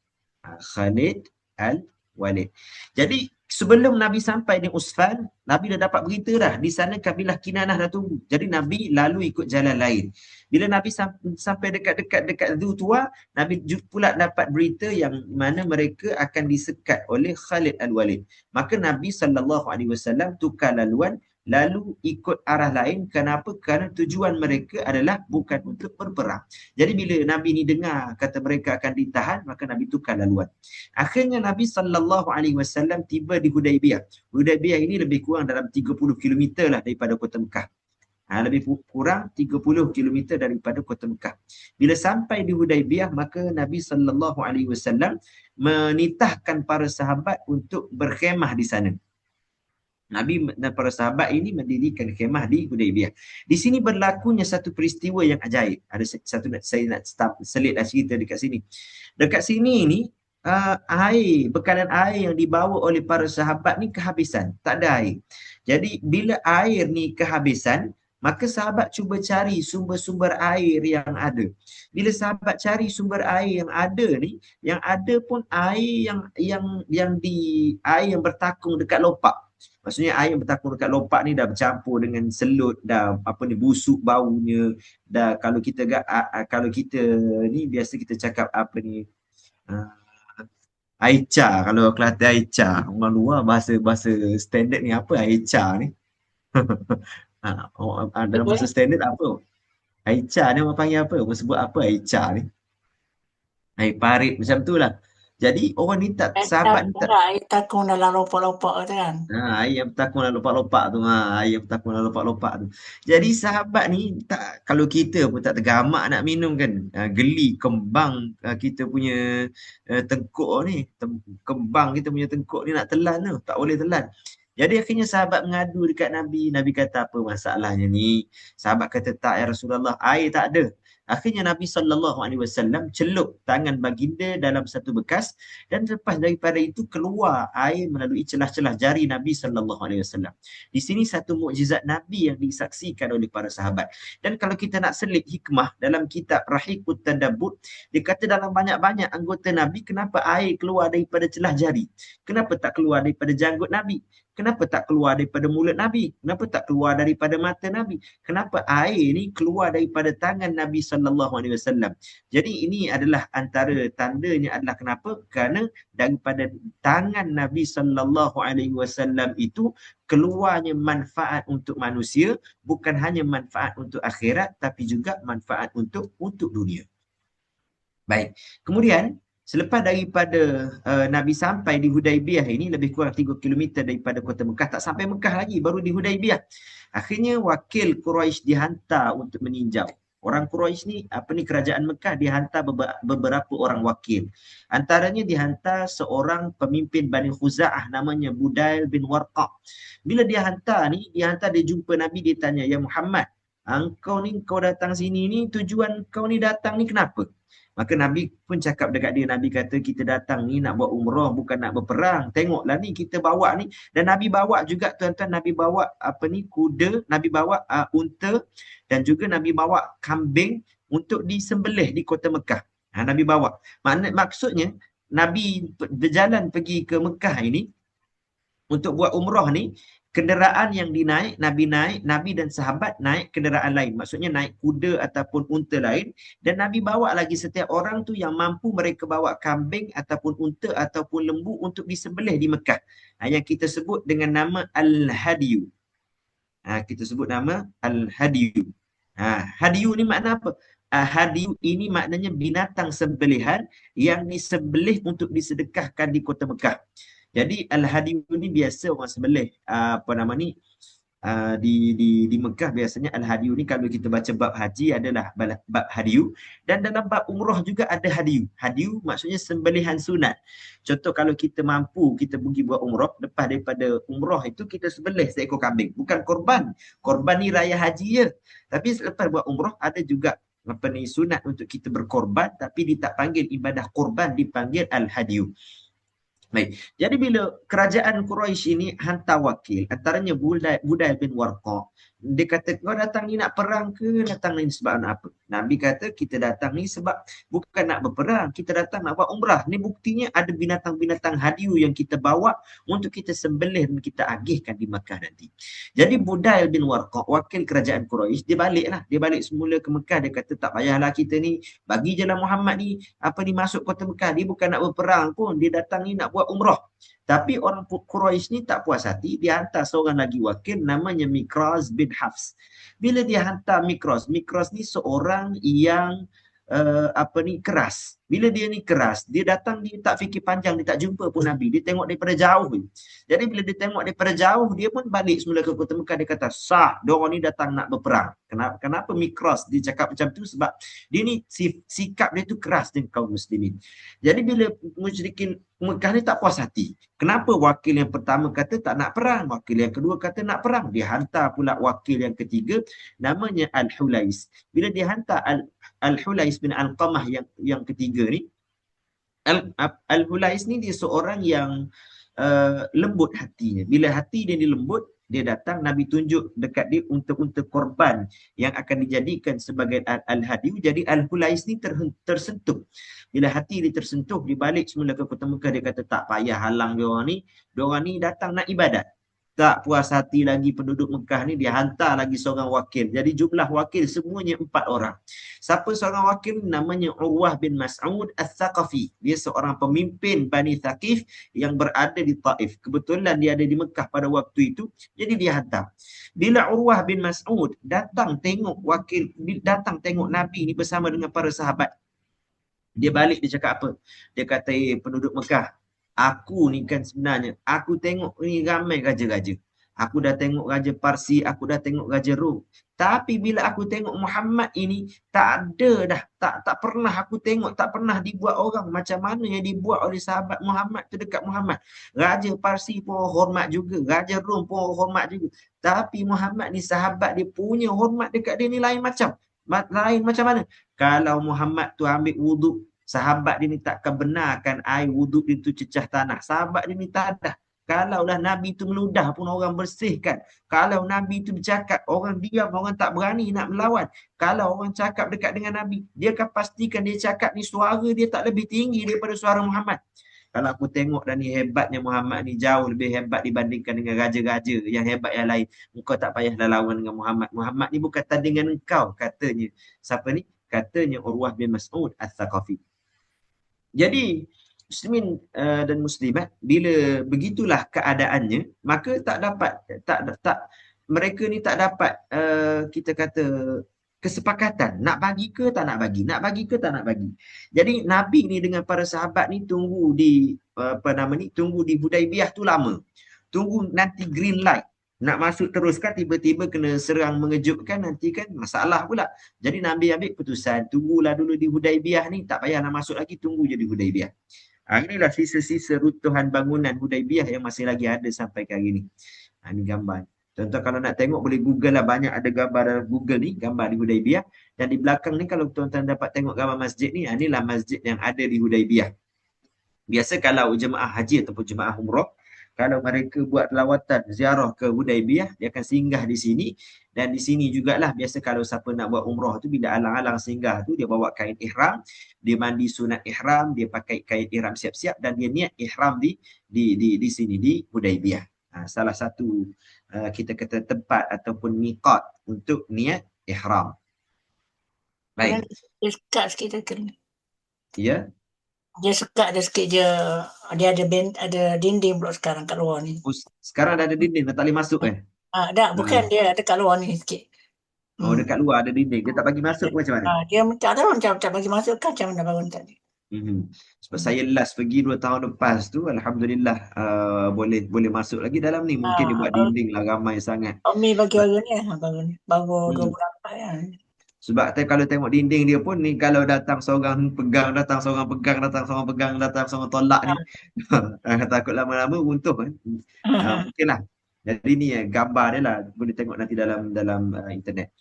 Khalid Al-Walid. Jadi sebelum Nabi sampai di Usfan, Nabi dah dapat berita dah. Di sana kabilah Kinanah dah tunggu. Jadi Nabi lalu ikut jalan lain. Bila Nabi sampai dekat Dzul Tuwa, Nabi pula dapat berita yang mana mereka akan disekat oleh Khalid Al-Walid. Maka Nabi SAW tukar laluan, lalu ikut arah lain. Kenapa? Kerana tujuan mereka adalah bukan untuk berperang. Jadi bila Nabi ni dengar kata mereka akan ditahan, maka Nabi tukar laluan. Akhirnya Nabi SAW tiba di Hudaibiyah. Hudaibiyah ini lebih kurang dalam 30 km lah daripada kota Mekah. Lebih kurang 30 km daripada kota Mekah. Bila sampai di Hudaibiyah, maka Nabi SAW menitahkan para sahabat untuk berkhemah di sana. Nabi dan para sahabat ini mendirikan khemah di Hudaibiyah. Di sini berlakunya satu peristiwa yang ajaib. Ada satu saya nak selitlah cerita dekat sini. Dekat sini ni bekalan air yang dibawa oleh para sahabat ni kehabisan. Tak ada air. Jadi bila air ni kehabisan, maka sahabat cuba cari sumber-sumber air yang ada. Bila sahabat cari sumber air yang ada ni, yang ada pun air air yang bertakung dekat lopak. Maksudnya air yang bertakung dekat lopak ni dah bercampur dengan selut, dah busuk baunya. Dah kalau kita ni biasa kita cakap aica, kalau Kelantan aica. Orang luar bahasa standard ni apa aica ni? Dalam bahasa standard apa? Aica ni orang panggil apa? Orang sebut apa aica ni? Air parit macam tu lah. Jadi orang ni sahabat ni tak. Air takung dalam lopak-lopak tu kan. Air yang bertakung dalam lopak-lopak tu. Air yang bertakung dalam lopak-lopak tu. Jadi sahabat ni tak, kalau kita pun tak tergamak nak minum kan. Geli kembang kita punya tengkuk ni. Kembang kita punya tengkuk ni nak telan tu. Tak boleh telan. Jadi akhirnya sahabat mengadu dekat Nabi. Nabi kata apa masalahnya ni? Sahabat kata tak ya Rasulullah, air tak ada. Akhirnya Nabi SAW celup tangan baginda dalam satu bekas dan lepas daripada itu keluar air melalui celah-celah jari Nabi SAW. Di sini satu mukjizat Nabi yang disaksikan oleh para sahabat. Dan kalau kita nak selit hikmah dalam kitab Rahiqut Tadabbur, dia kata dalam banyak-banyak anggota Nabi, kenapa air keluar daripada celah jari? Kenapa tak keluar daripada janggut Nabi? Kenapa tak keluar daripada mulut Nabi? Kenapa tak keluar daripada mata Nabi? Kenapa air ni keluar daripada tangan Nabi SAW? Jadi ini adalah antara tandanya adalah kenapa? Kerana daripada tangan Nabi SAW itu keluarnya manfaat untuk manusia, bukan hanya manfaat untuk akhirat tapi juga manfaat untuk dunia. Baik. Kemudian selepas daripada Nabi sampai di Hudaibiyah ini, lebih kurang 3 km daripada kota Mekah, tak sampai Mekah lagi, baru di Hudaibiyah. Akhirnya wakil Quraisy dihantar untuk meninjau. Orang Quraisy ni, kerajaan Mekah dihantar beberapa orang wakil. Antaranya dihantar seorang pemimpin Bani Khuza'ah namanya Budail bin Warqa. Bila dia jumpa Nabi, dia tanya, "Ya Muhammad, kau datang sini ni, tujuan kau ni datang ni kenapa?" Maka Nabi pun cakap dekat dia, Nabi kata, "Kita datang ni nak buat umrah, bukan nak berperang. Tengoklah ni kita bawa ni." Dan Nabi bawa juga tuan-tuan, Nabi bawa kuda, Nabi bawa unta, dan juga Nabi bawa kambing untuk disembelih di kota Mekah. Nabi bawa. Maksudnya Nabi berjalan pergi ke Mekah ini untuk buat umrah ni, kenderaan yang Nabi dan sahabat naik kenderaan lain. Maksudnya naik kuda ataupun unta lain. Dan Nabi bawa lagi setiap orang tu yang mampu, mereka bawa kambing ataupun unta ataupun lembu untuk disembelih di Mekah. Yang kita sebut dengan nama Al-Hadiyu. Kita sebut nama Al-Hadiyu. Hadiyu ni makna apa? Hadiyu ini maknanya binatang sembelihan yang disembelih untuk disedekahkan di kota Mekah. Jadi Al-Hadiyu ni biasa orang sembelih di Mekah. Biasanya Al-Hadiyu ni kalau kita baca bab haji adalah bab hadiyu, dan dalam bab umrah juga ada hadiyu. Hadiyu maksudnya sembelihan sunat. Contoh kalau kita mampu, kita pergi buat umrah, lepas daripada umrah itu kita sembelih seekor kambing. Bukan korban. Korban ni raya haji je. Tapi selepas buat umrah ada juga sunat untuk kita berkorban, tapi dia tak panggil ibadah korban, dipanggil Al-Hadiyu. Baik. Jadi bila kerajaan Quraisy ini hantar wakil, antaranya Budail bin Warqa. Dia kata, "Kau datang ni nak perang ke datang ni sebab apa?" Nabi kata, "Kita datang ni sebab bukan nak berperang, kita datang nak buat umrah." Ni buktinya ada binatang-binatang hadiu yang kita bawa untuk kita sembelih dan kita agihkan di Mekah nanti. Jadi Budail bin Warqa, wakil kerajaan Quraisy, dia balik semula ke Mekah. Dia kata, "Tak payahlah kita ni, bagi je lah Muhammad ni masuk kota Mekah. Dia bukan nak berperang pun, dia datang ni nak buat umrah." Tapi orang Quraisy ni tak puas hati, dia hantar seorang lagi wakil namanya Mikraz bin Hafs. Bila dia hantar Mikraz ni seorang yang keras. Bila dia ni keras, dia datang, dia tak fikir panjang, dia tak jumpa pun Nabi, dia tengok daripada jauh. Jadi bila dia tengok daripada jauh, dia pun balik semula ke kota Mekah. Dia kata, "Sah, diorang ni datang nak berperang." Kenapa Mikraz dia cakap macam tu? Sebab dia ni sikap dia tu keras dengan kaum muslimin. Jadi bila musyrikin Mekah ni tak puas hati, kenapa wakil yang pertama kata tak nak perang, wakil yang kedua kata nak perang, dia hantar pula wakil yang ketiga namanya Al-Hulais. Bila dia hantar Al-Hulais bin Alqamah yang ketiga ni, Al-Hulais ni dia seorang yang lembut hatinya. Bila hati dia lembut, dia datang, Nabi tunjuk dekat dia unta-unta korban yang akan dijadikan sebagai Al-Hadiyu. Jadi Al-Hulais ni tersentuh. Bila hati dia tersentuh, dia balik semula ke kota Mekah. Dia kata, "Tak payah halang diorang ni datang nak ibadat." Tak puas hati lagi penduduk Mekah ni, dia hantar lagi seorang wakil. Jadi jumlah wakil semuanya 4 orang. Siapa seorang wakil? Namanya Urwah bin Mas'ud Al-Thaqafi. Dia seorang pemimpin Bani Thaqif yang berada di Taif. Kebetulan dia ada di Mekah pada waktu itu, jadi dia hantar. Bila Urwah bin Mas'ud datang tengok Nabi ni bersama dengan para sahabat, dia balik, dia cakap apa? Dia kata, penduduk Mekah, aku ni kan sebenarnya, aku tengok ni ramai raja-raja. Aku dah tengok raja Parsi, aku dah tengok raja Rom. Tapi bila aku tengok Muhammad ini, tak ada dah. Tak pernah aku tengok, tak pernah dibuat orang macam mana yang dibuat oleh sahabat Muhammad tu dekat Muhammad. Raja Parsi pun hormat juga, raja Rom pun hormat juga. Tapi Muhammad ni sahabat dia punya hormat dekat dia ni lain macam. Lain macam mana? Kalau Muhammad tu ambil wuduk, sahabat dia ni takkan benarkan air wuduk dia tu cecah tanah. Sahabat dia ni tak ada. Kalaulah Nabi tu meludah pun orang bersihkan. Kalau Nabi tu bercakap, orang diam, orang tak berani nak melawan. Kalau orang cakap dekat dengan Nabi, dia akan pastikan dia cakap ni suara dia tak lebih tinggi daripada suara Muhammad. Kalau aku tengok dah ni hebatnya Muhammad ni, jauh lebih hebat dibandingkan dengan raja-raja yang hebat yang lain. Engkau tak payahlah lawan dengan Muhammad. Muhammad ni bukan tandingan engkau, katanya. Siapa ni? Katanya Urwah bin Mas'ud Al-Thaqafi. Jadi muslimin dan muslimat, bila begitulah keadaannya, maka tak dapat mereka ni tak dapat kita kata kesepakatan nak bagi ke tak nak bagi, nak bagi ke tak nak bagi. Jadi Nabi ni dengan para sahabat ni tunggu di tunggu di Hudaibiyah tu lama. Tunggu nanti green light nak masuk teruskan, tiba-tiba kena serang mengejutkan, nanti kan masalah pula. Jadi Nabi ambil keputusan, tunggulah dulu di Hudaibiyah ni, tak payah nak masuk lagi, tunggu je di Hudaibiyah. Inilah sisa-sisa runtuhan bangunan Hudaibiyah yang masih lagi ada sampai ke hari ni. Ini gambar. Tuan-tuan kalau nak tengok boleh Google lah, banyak ada gambar dalam Google ni, gambar di Hudaibiyah. Dan di belakang ni kalau tuan-tuan dapat tengok gambar masjid ni, inilah masjid yang ada di Hudaibiyah. Biasa kalau jemaah haji ataupun jemaah umrah, kalau mereka buat lawatan ziarah ke Hudaibiyah, dia akan singgah di sini. Dan di sini jugalah biasa kalau siapa nak buat umrah tu, bila alang-alang singgah tu, dia bawa kain ihram, dia mandi sunat ihram, dia pakai kain ihram siap-siap, dan dia niat ihram di sini, di Hudaibiyah. Salah satu kita kata tempat ataupun miqat untuk niat ihram. Baik. Dia sekat sikit kan. Ya. Dia sekat dia sikit je. Dia ada dinding pula sekarang kat luar ni. Sekarang dah ada dinding, dah tak boleh masuk Tak, bukan dia ada kat luar ni sikit. Oh, dekat luar ada dinding. Dia tak bagi masuk macam mana? Dia tak tahu macam bagi masuk kan, macam mana bangun tadi. Sebab saya last pergi 2 tahun lepas tu, alhamdulillah boleh masuk lagi dalam ni. Mungkin dia buat dinding lah, ramai sangat. Umi bagi orang ni baru 2 bulan ya. Sebab kalau tengok dinding dia pun ni, kalau datang seorang pegang, datang seorang pegang, datang seorang pegang, datang seorang tolak ni, takut lama-lama runtuh kan. Mungkinlah. Jadi ni gambar dia lah, boleh tengok nanti dalam internet.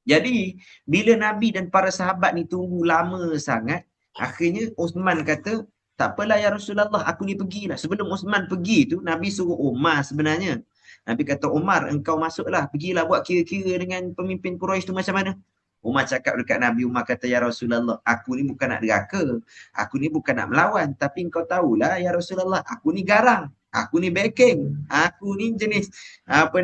Jadi bila Nabi dan para sahabat ni tunggu lama sangat, akhirnya Uthman kata, tak apalah ya Rasulullah, aku ni pergilah. Sebelum Uthman pergi tu, Nabi suruh Umar sebenarnya. Nabi kata, Umar, engkau masuklah, pergilah buat kira-kira dengan pemimpin Quraisy tu macam mana. Umar cakap dekat Nabi, Umar kata, ya Rasulullah, aku ni bukan nak deraka, aku ni bukan nak melawan, tapi engkau tahulah ya Rasulullah, aku ni garang, aku ni backing, aku ni jenis aku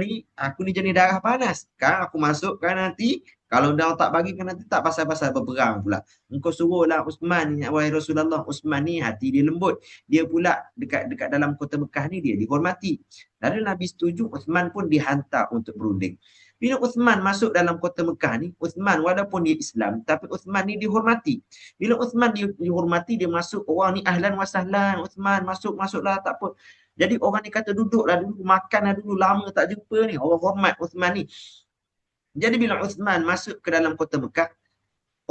ni jenis darah panas. Kan aku masuk kan nanti, kalau dah tak bagi kan nanti tak pasal-pasal berperang pula. Engkau suruhlah Uthman ni, wahai Rasulullah, Uthman ni hati dia lembut. Dia pula dekat dalam kota Mekah ni dia dihormati. Lalu Nabi setuju, Uthman pun dihantar untuk berunding. Bila Uthman masuk dalam kota Mekah ni, Uthman walaupun dia Islam, tapi Uthman ni dihormati. Bila Uthman dihormati, dia masuk, orang ni ahlan wa sahlan, Uthman masuklah tak apa. Jadi orang ni kata duduklah dulu, makanlah dulu, lama tak jumpa ni. Orang hormat Uthman ni. Jadi bila Uthman masuk ke dalam kota Mekah,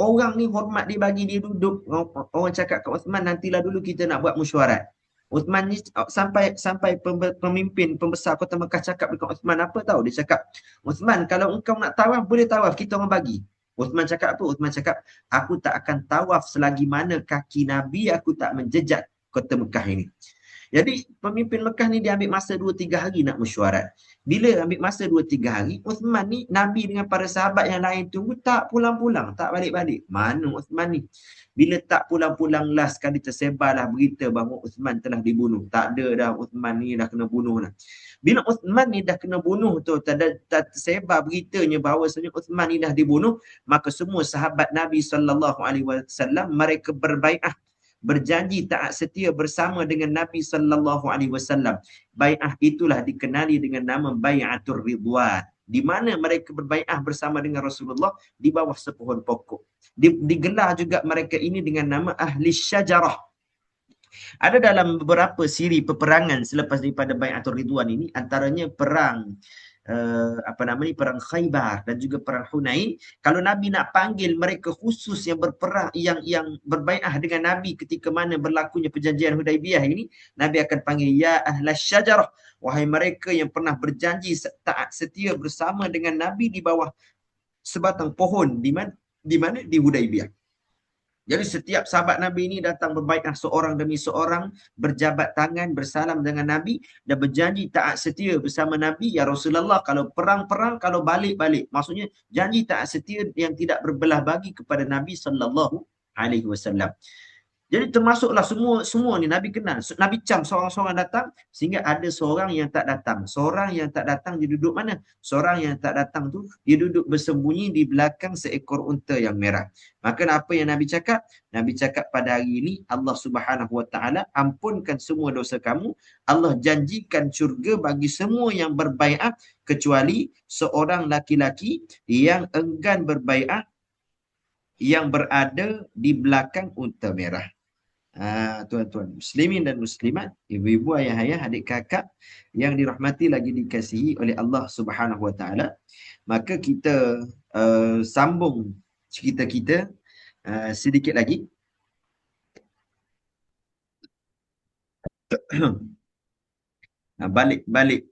orang ni hormat dia, bagi dia duduk. Orang cakap ke Uthman, nantilah dulu kita nak buat mesyuarat. Uthman ni sampai pemimpin pembesar kota Mekah cakap dekat Uthman apa tahu? Dia cakap, Uthman, kalau engkau nak tawaf, boleh tawaf, kita orang bagi. Uthman cakap apa? Uthman cakap, aku tak akan tawaf selagi mana kaki Nabi aku tak menjejak kota Mekah ini. Jadi pemimpin Mekah ni dia ambil masa 2-3 hari nak mesyuarat. Bila ambil masa 2-3 hari, Uthman ni, Nabi dengan para sahabat yang lain tunggu, tak pulang-pulang, tak balik-balik. Mana Uthman ni? Bila tak pulang-pulang, last kali tersebarlah berita bahawa Uthman telah dibunuh. Tak ada dah, Uthman ni dah kena bunuh dah. Bila Uthman ni dah kena bunuh tu, tak tersebar beritanya bahawasanya Uthman ni dah dibunuh, maka semua sahabat Nabi SAW mereka berbai'ah, berjanji taat setia bersama dengan Nabi SAW. Bai'ah itulah dikenali dengan nama Bai'atul Ridwan, di mana mereka berbai'ah bersama dengan Rasulullah di bawah sepohon pokok. Digelar juga mereka ini dengan nama Ahli Syajarah. Ada dalam beberapa siri peperangan selepas daripada Bai'atul Ridwan ini, antaranya perang perang Khaybar dan juga perang Hunain. Kalau Nabi nak panggil mereka khusus yang berperang, yang berbai'ah dengan Nabi ketika mana berlakunya perjanjian Hudaibiyah ini, Nabi akan panggil, ya ahlas syajarah, wahai mereka yang pernah berjanji taat setia bersama dengan Nabi di bawah sebatang pohon di mana? Di Hudaibiyah. Jadi setiap sahabat Nabi ini datang berbaiat seorang demi seorang, berjabat tangan, bersalam dengan Nabi dan berjanji taat setia bersama Nabi. Ya Rasulullah, kalau perang-perang, kalau balik-balik. Maksudnya janji taat setia yang tidak berbelah bagi kepada Nabi sallallahu alaihi wasallam. Jadi termasuklah semua ni Nabi kenal. Nabi cam seorang-seorang datang sehingga ada seorang yang tak datang. Seorang yang tak datang dia duduk mana? Seorang yang tak datang tu dia duduk bersembunyi di belakang seekor unta yang merah. Maka apa yang Nabi cakap? Nabi cakap pada hari ini Allah Subhanahu Wa Taala ampunkan semua dosa kamu. Allah janjikan syurga bagi semua yang berbaiat kecuali seorang laki-laki yang enggan berbaiat yang berada di belakang unta merah. Tuan-tuan muslimin dan muslimat, ibu-ibu, ayah-ayah, adik kakak yang dirahmati lagi dikasihi oleh Allah Subhanahu Wa Taala, maka kita sambung cerita kita sedikit lagi. Balik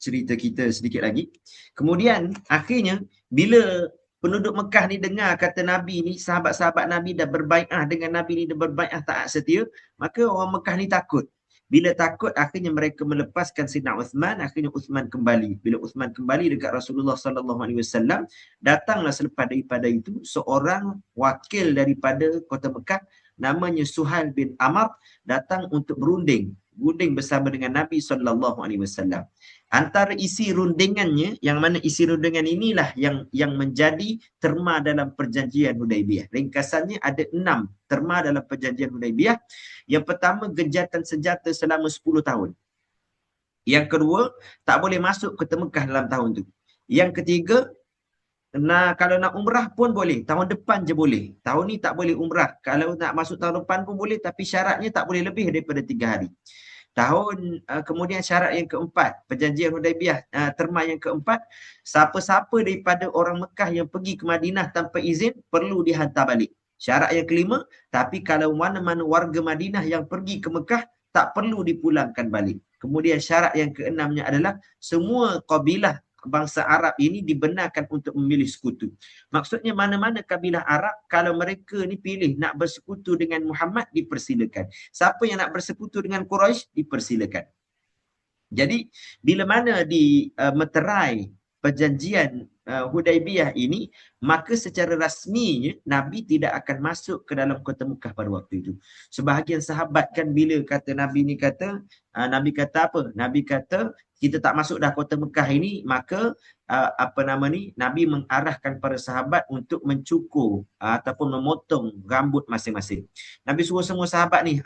cerita kita sedikit lagi. Kemudian akhirnya bila penduduk Mekah ni dengar kata Nabi ni, sahabat-sahabat Nabi dah berbaiat dengan Nabi ni, dah berbaiat taat setia, maka orang Mekah ni takut. Bila takut, akhirnya mereka melepaskan Sayyidina Uthman. Akhirnya Uthman kembali. Bila Uthman kembali dekat Rasulullah sallallahu alaihi wasallam, datanglah selepas daripada itu seorang wakil daripada kota Mekah namanya Suhail bin Amr, datang untuk berunding bersama dengan Nabi sallallahu alaihi wasallam. Antara isi rundingannya, yang mana isi rundingan inilah yang menjadi terma dalam perjanjian Hudaibiyah. Ringkasannya ada 6 terma dalam perjanjian Hudaibiyah. Yang pertama, gejatan senjata selama 10 tahun. Yang kedua, tak boleh masuk ke Mekah dalam tahun tu. Yang ketiga, kalau nak umrah pun boleh, tahun depan je boleh. Tahun ni tak boleh umrah. Kalau nak masuk tahun depan pun boleh, tapi syaratnya tak boleh lebih daripada 3 hari. Kemudian syarat yang keempat, perjanjian Hudaibiyah, terma yang keempat, siapa-siapa daripada orang Mekah yang pergi ke Madinah tanpa izin perlu dihantar balik. Syarat yang kelima, tapi kalau mana-mana warga Madinah yang pergi ke Mekah tak perlu dipulangkan balik. Kemudian syarat yang keenamnya adalah semua kabilah bangsa Arab ini dibenarkan untuk memilih sekutu. Maksudnya mana-mana kabilah Arab, kalau mereka ni pilih nak bersekutu dengan Muhammad, dipersilakan. Siapa yang nak bersekutu dengan Quraisy, dipersilakan. Jadi bila mana di meterai perjanjian Hudaibiyah ini, maka secara rasminya Nabi tidak akan masuk ke dalam kota Mekah pada waktu itu. Sebahagian sahabat kan bila kata Nabi ni kata, Nabi kata apa? Nabi kata kita tak masuk dah kota Mekah ini, maka Nabi mengarahkan para sahabat untuk mencukur ataupun memotong rambut masing-masing. Nabi suruh semua sahabat ni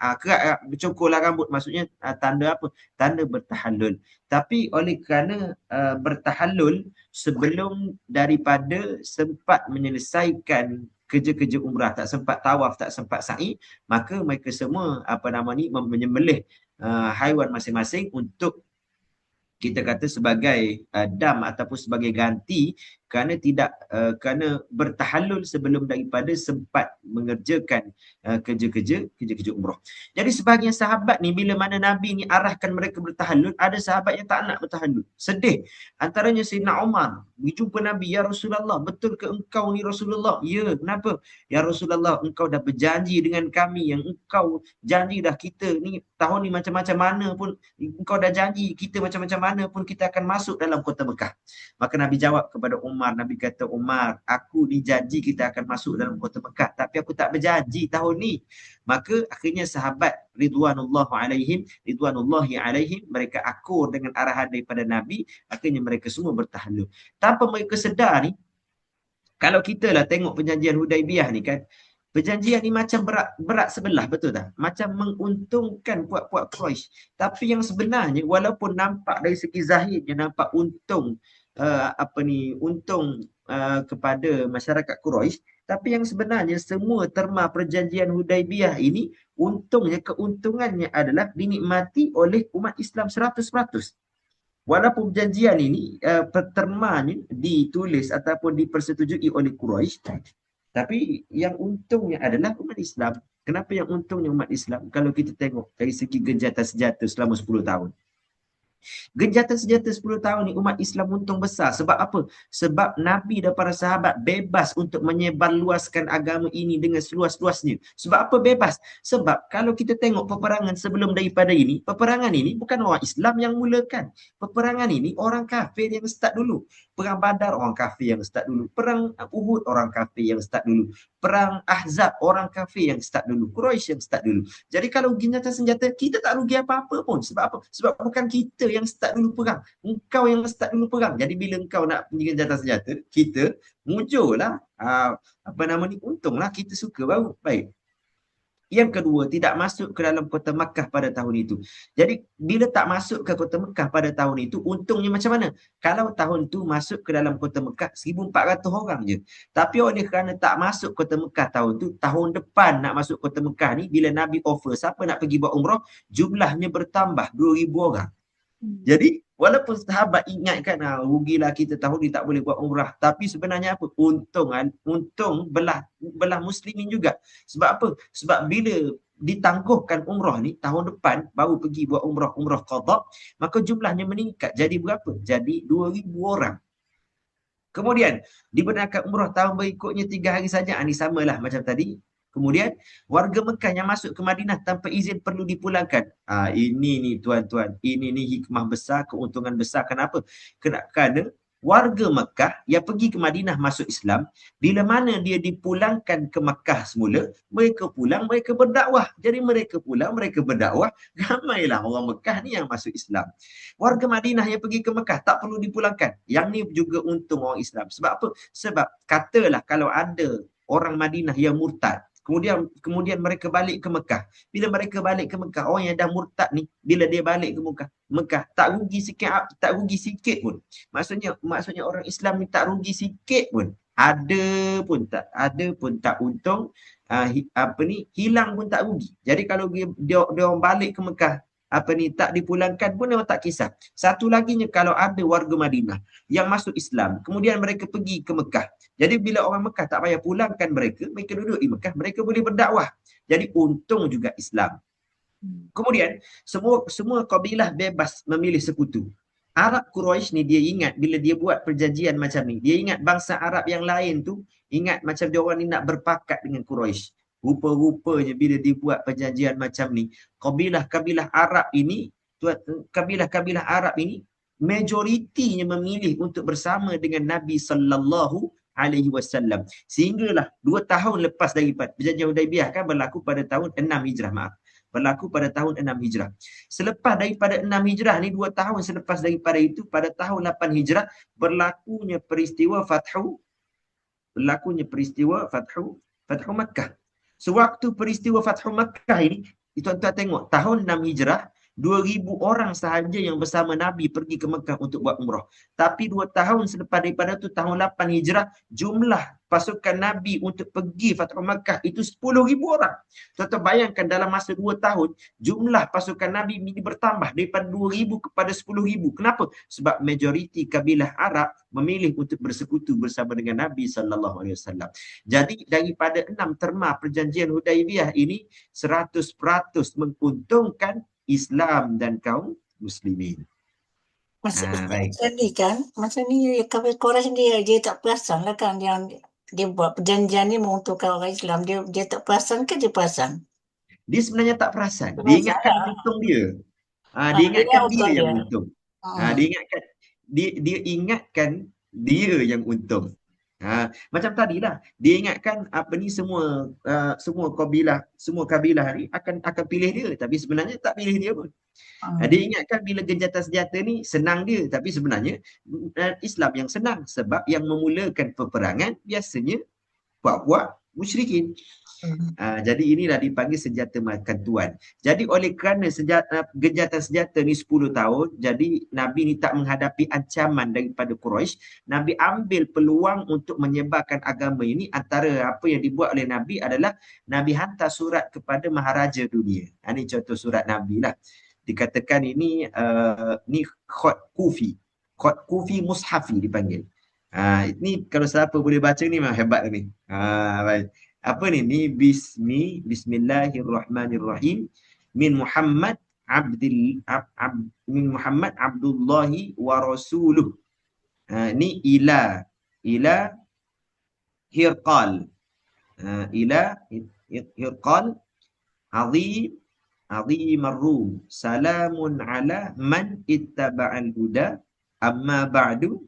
cukurlah rambut, maksudnya tanda apa? Tanda bertahallul. Tapi oleh kerana bertahallul sebelum daripada sempat menyelesaikan kerja-kerja umrah, tak sempat tawaf, tak sempat sa'i, maka mereka semua menyembelih haiwan masing-masing untuk kita kata sebagai dam ataupun sebagai ganti kerana bertahallul sebelum daripada sempat mengerjakan kerja-kerja umrah. Jadi sebahagian sahabat ni bila mana Nabi ni arahkan mereka bertahallul, ada sahabat yang tak nak bertahallul, sedih. Antaranya Sayyidina Umar berjumpa Nabi, "Ya Rasulullah, betul ke engkau ni Rasulullah?" "Ya, kenapa?" "Ya Rasulullah, engkau dah berjanji dengan kami, yang engkau janji dah kita ni tahun ni macam-macam mana pun, engkau dah janji kita macam-macam mana pun kita akan masuk dalam kota Mekah." Maka Nabi jawab kepada Umar, Nabi kata, "Umar, aku dijanji kita akan masuk dalam kota Mekah, tapi aku tak berjanji tahun ni." Maka akhirnya sahabat ridwanullahi alaihim mereka akur dengan arahan daripada Nabi, akhirnya mereka semua bertahallul. Tanpa mereka sedar ni, kalau kita lah tengok perjanjian Hudaibiyah ni kan, perjanjian ni macam berat sebelah, betul tak? Macam menguntungkan puak-puak Quraisy. Tapi yang sebenarnya walaupun nampak dari segi zahirnya nampak untung kepada masyarakat Quraisy, tapi yang sebenarnya semua terma perjanjian Hudaibiyah ini keuntungannya adalah dinikmati oleh umat Islam 100%. Walaupun perjanjian ini termanya ditulis ataupun dipersetujui oleh Quraisy, tapi yang untungnya adalah umat Islam. Kenapa yang untungnya umat Islam? Kalau kita tengok dari segi genjatan senjata selama 10 tahun. Genjatan senjata 10 tahun ni umat Islam untung besar. Sebab apa? Sebab Nabi dan para sahabat bebas untuk menyebarluaskan agama ini dengan seluas-luasnya. Sebab apa bebas? Sebab kalau kita tengok peperangan sebelum daripada ini, peperangan ini bukan orang Islam yang mulakan. Peperangan ini orang kafir yang start dulu. Perang Badar orang kafir yang start dulu. Perang Uhud orang kafir yang start dulu. Perang Ahzab orang kafir yang start dulu. Quraisy yang start dulu. Jadi kalau genjatan senjata, kita tak rugi apa-apa pun. Sebab apa? Sebab bukan kita yang start dulu perang. Engkau yang start dulu perang. Jadi bila engkau nak punya genjatan senjata, kita mujurlah. Untunglah kita suka baru. Baik. Yang kedua, tidak masuk ke dalam kota Makkah pada tahun itu. Jadi, bila tak masuk ke kota Makkah pada tahun itu, untungnya macam mana? Kalau tahun itu masuk ke dalam kota Makkah 1,400 orang je. Tapi oleh kerana tak masuk kota Makkah tahun tu, tahun depan nak masuk kota Makkah ni, bila Nabi offer siapa nak pergi buat umrah, jumlahnya bertambah 2,000 orang. Jadi, walaupun sahabat ingatkan, rugilah kita tahun ni tak boleh buat umrah. Tapi sebenarnya apa? Untung belah muslimin juga. Sebab apa? Sebab bila ditangguhkan umrah ni, tahun depan baru pergi buat umrah qadha, maka jumlahnya meningkat. Jadi berapa? Jadi 2,000 orang. Kemudian, dibenarkan umrah tahun berikutnya 3 hari saja. Ini samalah macam tadi. Kemudian, warga Mekah yang masuk ke Madinah tanpa izin perlu dipulangkan. Ini ni tuan-tuan. Ini ni hikmah besar, keuntungan besar. Kenapa? Kerana warga Mekah yang pergi ke Madinah masuk Islam, bila mana dia dipulangkan ke Mekah semula, mereka pulang, mereka berdakwah. Jadi mereka pulang, mereka berdakwah. Ramailah orang Mekah ni yang masuk Islam. Warga Madinah yang pergi ke Mekah tak perlu dipulangkan. Yang ni juga untung orang Islam. Sebab apa? Sebab katalah kalau ada orang Madinah yang murtad, Kemudian mereka balik ke Mekah. Bila mereka balik ke Mekah, orang yang dah murtad ni, bila dia balik ke Mekah, tak rugi sikit pun. Maksudnya orang Islam ni tak rugi sikit pun. Ada pun tak untung, hilang pun tak rugi. Jadi kalau dia orang balik ke Mekah, tak dipulangkan pun memang tak kisah. Satu laginya, kalau ada warga Madinah yang masuk Islam, kemudian mereka pergi ke Mekah. Jadi bila orang Mekah tak payah pulangkan mereka duduk di Mekah, mereka boleh berdakwah. Jadi untung juga Islam. Kemudian semua kabilah bebas memilih sekutu. Arab Quraisy ni dia ingat bila dia buat perjanjian macam ni, dia ingat bangsa Arab yang lain tu ingat macam dia orang ni nak berpakat dengan Quraisy. Rupa-rupanya bila dibuat perjanjian macam ni, kabilah-kabilah Arab ini, majoritinya memilih untuk bersama dengan Nabi sallallahu alaihi wasallam. Sehinggalah 2 tahun lepas daripada perjanjian Hudaibiyah kan berlaku pada tahun 6 Hijrah, berlaku pada tahun 6 Hijrah. Selepas daripada 6 Hijrah ni, 2 tahun selepas daripada itu, pada tahun 8 Hijrah berlakunya peristiwa Fathu Makkah. Sewaktu peristiwa Fathu Makkah ini, tuan-tuan tengok, tahun 6 Hijrah, 2,000 orang sahaja yang bersama Nabi pergi ke Mekah untuk buat umrah. Tapi 2 tahun selepas daripada itu, tahun 8 Hijrah, jumlah pasukan Nabi untuk pergi Fathu Makkah itu 10,000 orang. Tuan-tuan bayangkan dalam masa 2 tahun, jumlah pasukan Nabi ini bertambah daripada 2,000 kepada 10,000. Kenapa? Sebab majoriti kabilah Arab memilih untuk bersekutu bersama dengan Nabi SAW. Jadi daripada 6 terma perjanjian Hudaibiyah ini, 100% menguntungkan Islam dan kaum muslimin. Masa Baik. ni kafir Quraisy dia tak perasan lah kan, yang dia buat perjanjian ni menguntungkan orang Islam. Dia tak perasan ke dia perasan? Dia sebenarnya tak perasan. Dia ingatkan untung dia. Dia ingatkan dia yang untung. Dia ingatkan dia yang untung. Macam tadilah, dia ingatkan semua kabilah ni akan pilih dia, tapi sebenarnya tak pilih dia pun. Dia ingatkan bila genjatan senjata ni senang dia, tapi sebenarnya Islam yang senang, sebab yang memulakan peperangan biasanya puak-puak musyrikin. Jadi inilah dipanggil senjata makan tuan. Jadi oleh kerana genjatan senjata ni 10 tahun, jadi Nabi ni tak menghadapi ancaman daripada Quraisy. Nabi ambil peluang untuk menyebarkan agama ini. Antara apa yang dibuat oleh Nabi adalah Nabi hantar surat kepada maharaja dunia. Ini contoh surat Nabi lah. Dikatakan ini Khat Kufi Mushafi dipanggil. Ini kalau siapa boleh baca ni memang hebat ni. Baik. Apa ni? Ni Bismillahirrahmanirrahim min Muhammad min Muhammad Abdullahi wa rasuluh. Ni ila Hirqal. Ila Hirqal azim ar-rum. Salamun ala man ittaba'al huda amma ba'du.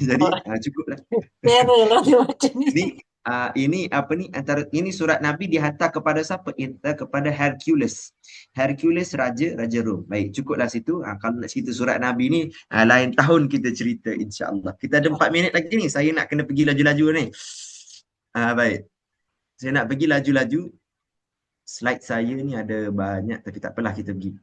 Jadi cukuplah. Terror lah dia macam ni. Ini apa ni, antara ini surat Nabi dihantar kepada siapa? Kepada Hercules. Hercules raja Rom. Baik, cukuplah situ. Kalau nak cerita surat Nabi ni lain tahun kita cerita insya-Allah. Kita ada 4 minit lagi ni. Saya nak kena pergi laju-laju ni. Baik. Saya nak pergi laju-laju. Slide saya ni ada banyak tapi tak apalah, kita pergi.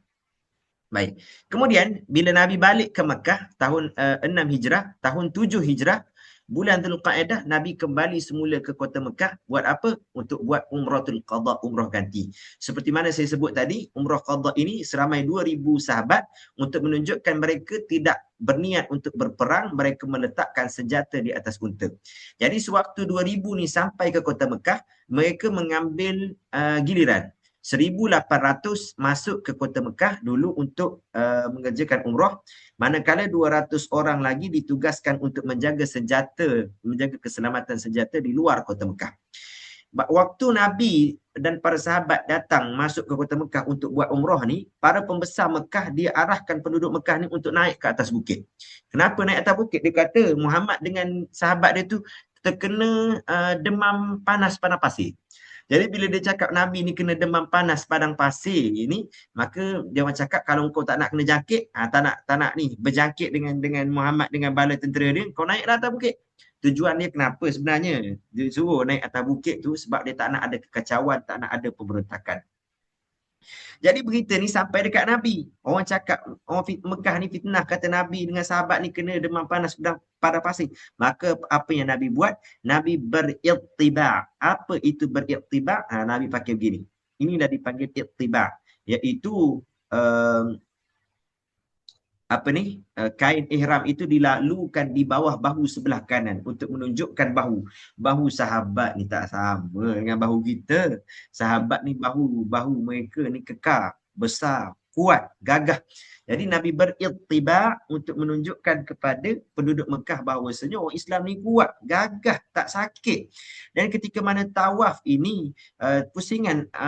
Baik. Kemudian bila Nabi balik ke Mekah tahun 6 Hijrah, tahun 7 Hijrah, bulan Dzulqa'dah, Nabi kembali semula ke kota Mekah. Buat apa? Untuk buat umratul qada, umrah ganti. Seperti mana saya sebut tadi, umrah qada ini seramai 2,000 sahabat untuk menunjukkan mereka tidak berniat untuk berperang, mereka meletakkan senjata di atas unta. Jadi sewaktu 2,000 ni sampai ke kota Mekah, mereka mengambil giliran. 1,800 masuk ke kota Mekah dulu untuk mengerjakan umrah, manakala 200 orang lagi ditugaskan untuk menjaga senjata, menjaga keselamatan senjata di luar kota Mekah. Waktu Nabi dan para sahabat datang masuk ke kota Mekah untuk buat umrah ni, para pembesar Mekah dia arahkan penduduk Mekah ni untuk naik ke atas bukit. Kenapa naik atas bukit? Dia kata Muhammad dengan sahabat dia tu terkena demam panas padang pasir. Jadi bila dia cakap Nabi ni kena demam panas padang pasir ni, maka dia orang cakap kalau kau tak nak kena jangkit, tak nak ni berjangkit dengan Muhammad dengan bala tentera dia, kau naiklah atas bukit. Tujuan dia kenapa sebenarnya? Dia suruh naik atas bukit tu sebab dia tak nak ada kekacauan, tak nak ada pemberontakan. Jadi berita ni sampai dekat Nabi. Orang cakap, orang Mekah ni fitnah kata Nabi dengan sahabat ni kena demam panas pada pasir. Maka apa yang Nabi buat? Nabi berittiba'. Apa itu berittiba'? Nabi pakai begini. Inilah dipanggil ittiba'. Iaitu kain ihram itu dilalukan di bawah bahu sebelah kanan untuk menunjukkan bahu sahabat ni tak sama dengan bahu kita. Sahabat ni bahu mereka ni kekar, besar, kuat, gagah. Jadi Nabi berittiba' untuk menunjukkan kepada penduduk Mekah bahawasanya orang Islam ni kuat, gagah, tak sakit. Dan ketika mana tawaf ini,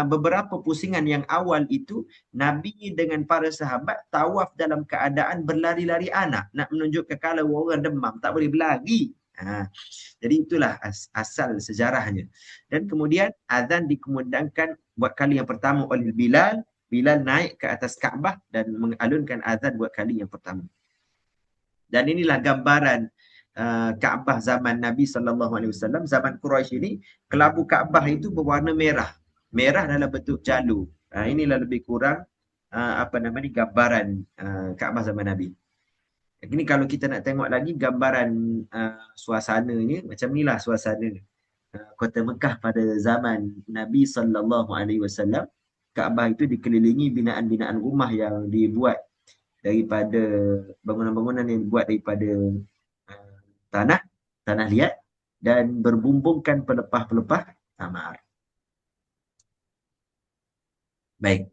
beberapa pusingan yang awal itu, Nabi dengan para sahabat tawaf dalam keadaan berlari-lari anak. Nak menunjukkan kalau orang demam tak boleh berlari. Jadi itulah asal sejarahnya. Dan kemudian azan dikumandangkan buat kali yang pertama oleh Bilal. Bilal naik ke atas Kaabah dan mengalunkan azan buat kali yang pertama. Dan inilah gambaran Kaabah zaman Nabi SAW. Zaman Quraisy ini, kelabu Kaabah itu berwarna merah. Merah dalam bentuk jalur. Inilah lebih kurang gambaran Kaabah zaman Nabi. Ini kalau kita nak tengok lagi gambaran suasananya, macam inilah suasana kota Mekah pada zaman Nabi SAW. Kaabah itu dikelilingi binaan-binaan rumah yang dibuat daripada bangunan-bangunan yang dibuat daripada tanah liat dan berbumbungkan pelepah-pelepah samar. Baik.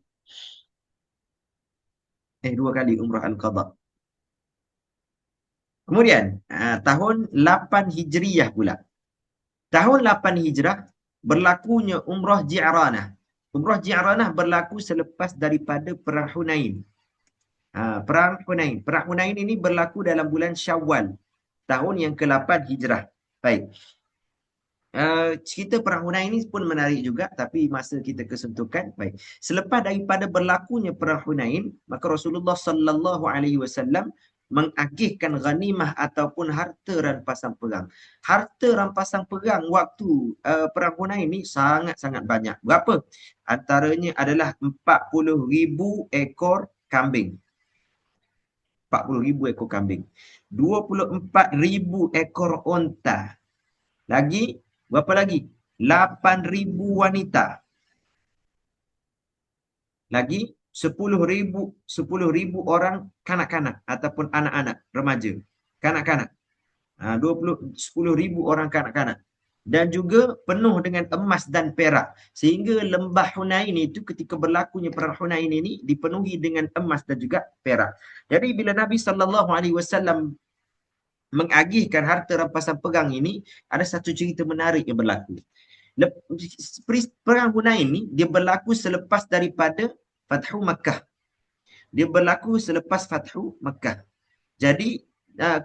2 kali umrah al-qadha. Kemudian tahun 8 Hijriyah pula. Tahun 8 Hijrah berlakunya umrah Ji'ranah. Umrah Ji'ranah berlaku selepas daripada Perang Hunain. Perang Hunain ini berlaku dalam bulan Syawal, tahun yang ke-8 Hijrah. Baik. Cerita Perang Hunain ini pun menarik juga, tapi masa kita kesentukan. Baik. Selepas daripada berlakunya Perang Hunain, maka Rasulullah SAW mengagihkan ghanimah ataupun harta rampasan perang. Harta rampasan perang waktu Perang Hunain ini sangat-sangat banyak. Berapa? Antaranya adalah 40,000 ekor kambing. 40,000 ekor kambing. 24,000 ekor unta. Lagi, berapa lagi? 8,000 wanita. Lagi, 10,000 orang kanak-kanak ataupun anak-anak, remaja. Kanak-kanak. 10,000 orang kanak-kanak. dan juga penuh dengan emas dan perak. Sehingga lembah Hunain itu ketika berlakunya perang Hunain ini dipenuhi dengan emas dan juga perak. Jadi bila Nabi SAW mengagihkan harta rampasan perang ini, ada satu cerita menarik yang berlaku. Perang Hunain ini dia berlaku selepas daripada Fathu Makkah. Dia berlaku selepas Fathu Makkah. Jadi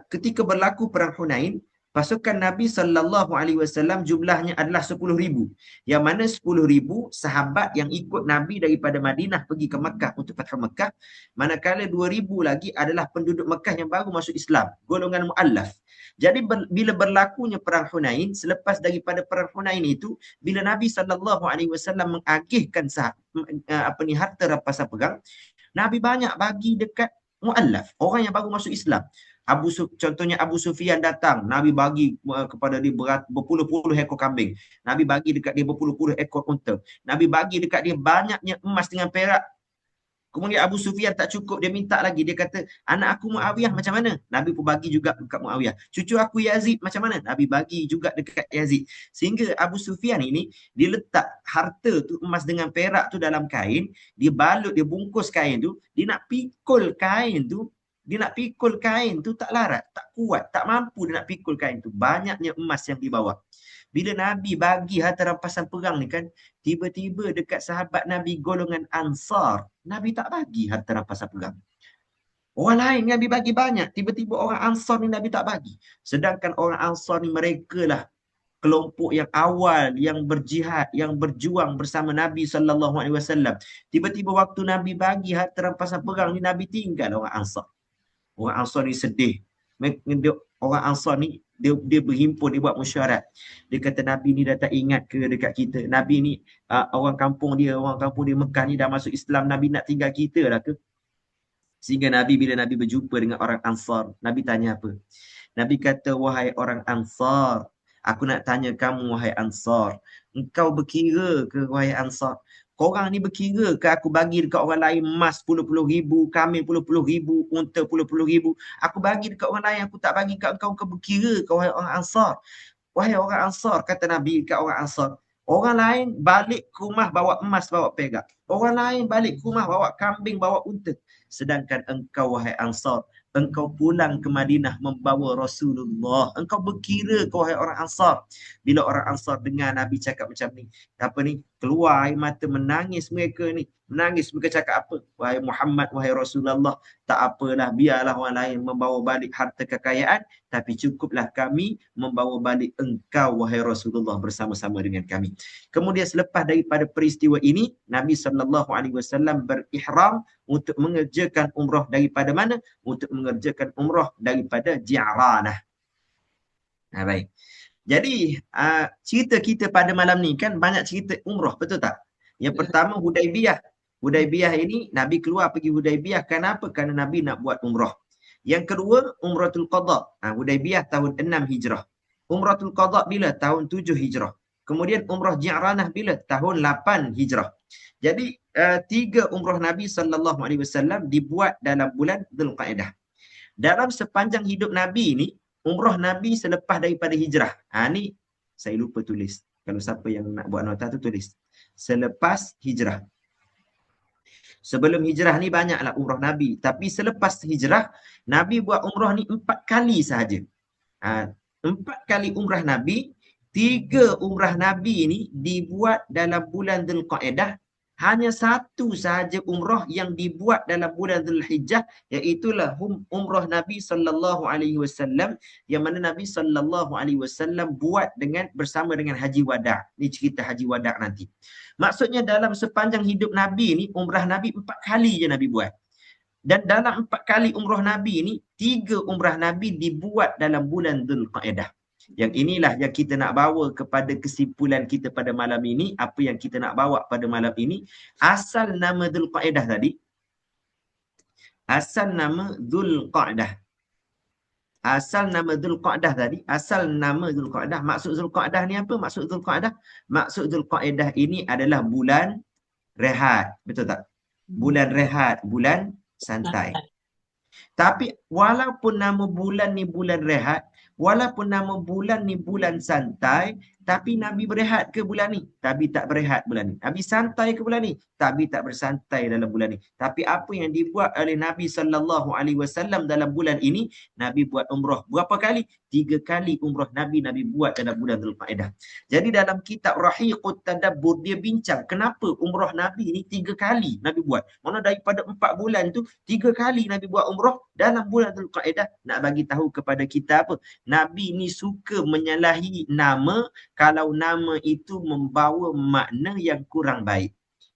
ketika berlaku perang Hunain, pasukan Nabi SAW jumlahnya adalah 10,000. Yang mana 10,000 sahabat yang ikut Nabi daripada Madinah pergi ke Makkah untuk Fathu Makkah. Manakala 2,000 lagi adalah penduduk Makkah yang baru masuk Islam, golongan mu'allaf. Jadi bila berlakunya perang Hunain, selepas daripada perang Hunain itu, bila Nabi SAW mengagihkan harta rampasan perang, Nabi banyak bagi dekat mu'allaf, orang yang baru masuk Islam. Contohnya Abu Sufyan datang, Nabi bagi kepada dia berpuluh-puluh ekor kambing. Nabi bagi dekat dia berpuluh-puluh ekor unta. Nabi bagi dekat dia banyaknya emas dengan perak. Kemudian Abu Sufyan tak cukup, dia minta lagi. Dia kata, anak aku Muawiyah macam mana? Nabi pun bagi juga dekat Muawiyah. Cucu aku Yazid macam mana? Nabi bagi juga dekat Yazid. Sehingga Abu Sufyan ini, dia letak harta tu, emas dengan perak tu dalam kain. Dia balut, dia bungkus kain tu. Dia nak pikul kain tu. Tak larat, tak kuat, tak mampu dia nak pikul kain tu. Banyaknya emas yang dibawa. Bila Nabi bagi harta rampasan perang ni kan, tiba-tiba dekat sahabat Nabi golongan Ansar, Nabi tak bagi harta rampasan perang. Orang lain Nabi bagi banyak, tiba-tiba orang Ansar ni Nabi tak bagi. Sedangkan orang Ansar ni mereka lah kelompok yang awal yang berjihad, yang berjuang bersama Nabi SAW. Tiba-tiba waktu Nabi bagi harta rampasan perang ni, Nabi tinggal orang Ansar. Orang Ansar ni sedih. Orang Ansar ni dia berhimpun, dia buat mesyuarat. Dia kata Nabi ni dah tak ingat ke dekat kita? Nabi ni orang kampung dia Mekah ni dah masuk Islam, Nabi nak tinggal kita lah ke? Sehingga bila Nabi berjumpa dengan orang Ansar, Nabi tanya apa? Nabi kata, wahai orang Ansar, aku nak tanya kamu wahai Ansar, engkau berkira ke wahai Ansar? Korang ni berkira ke aku bagi dekat orang lain emas 10,000, kambing 10,000, unta 10,000. Aku bagi dekat orang lain, aku tak bagi kat engkau berkira ke wahai orang Ansar? Wahai orang Ansar, kata Nabi dekat orang Ansar, orang lain balik ke rumah bawa emas, bawa perak. Orang lain balik ke rumah bawa kambing, bawa unta. Sedangkan engkau wahai Ansar, engkau pulang ke Madinah membawa Rasulullah. Engkau berkira ke wahai orang Ansar. Bila orang Ansar dengar Nabi cakap macam ni, keluar air mata, menangis mereka ni. Menangis, mereka cakap apa? Wahai Muhammad, wahai Rasulullah, tak apalah, biarlah orang lain membawa balik harta kekayaan, tapi cukuplah kami membawa balik engkau wahai Rasulullah bersama-sama dengan kami. Kemudian selepas daripada peristiwa ini, Nabi SAW berihram untuk mengerjakan umrah daripada mana? Untuk mengerjakan umrah daripada Ji'ranah. Baik. Jadi cerita kita pada malam ni kan banyak cerita umrah, betul tak? Yang pertama Hudaibiyah. Hudaibiyah ini Nabi keluar pergi Hudaibiyah kenapa? Kerana Nabi nak buat umrah. Yang kedua Umratul Qadha. Hudaibiyah tahun 6 Hijrah. Umratul Qadha bila? Tahun 7 Hijrah. Kemudian umrah Ji'ranah bila? Tahun 8 Hijrah. Jadi 3 umrah Nabi SAW dibuat dalam bulan Dzulqa'dah. Dalam sepanjang hidup Nabi ni, umrah Nabi selepas daripada hijrah. Ni saya lupa tulis. Kalau siapa yang nak buat nota tu tulis. Selepas hijrah. Sebelum hijrah ni banyaklah umrah Nabi. Tapi selepas hijrah, Nabi buat umrah ni 4 kali sahaja. 4 kali umrah Nabi. 3 umrah Nabi ni dibuat dalam bulan Dzulqa'dah. Hanya 1 sahaja umrah yang dibuat dalam bulan Dzulhijjah, iaitulah umrah Nabi SAW, yang mana Nabi SAW buat bersama dengan Haji Wada'. Ni cerita Haji Wada' nanti. Maksudnya dalam sepanjang hidup Nabi ni, umrah Nabi 4 kali je Nabi buat. Dan dalam 4 kali umrah Nabi ni, 3 umrah Nabi dibuat dalam bulan Dzulqa'dah. Yang inilah yang kita nak bawa kepada kesimpulan kita pada malam ini. Apa yang kita nak bawa pada malam ini, asal nama Dzulqa'dah tadi, asal nama Dzulqa'dah maksud Dzulqa'dah ni apa? Maksud Dzulqa'dah ini adalah bulan rehat, betul tak? Bulan rehat, bulan santai. Tapi walaupun nama bulan ni bulan rehat, walaupun nama bulan ni bulan santai, tapi Nabi berehat ke bulan ni? Nabi tak berehat bulan ni. Nabi santai ke bulan ni? Nabi tak bersantai dalam bulan ni. Tapi apa yang dibuat oleh Nabi SAW dalam bulan ini, Nabi buat umrah. Berapa kali? 3 kali umrah Nabi buat dalam bulan Dzulqa'dah. Jadi dalam kitab Rahiqut Tadabbur, dia bincang kenapa umrah Nabi ni 3 kali Nabi buat. Mana daripada 4 bulan tu, 3 kali Nabi buat umrah dalam bulan Dzulqa'dah. Nak bagi tahu kepada kita apa? Nabi ni suka menyalahi nama kalau nama itu membawa makna yang kurang baik.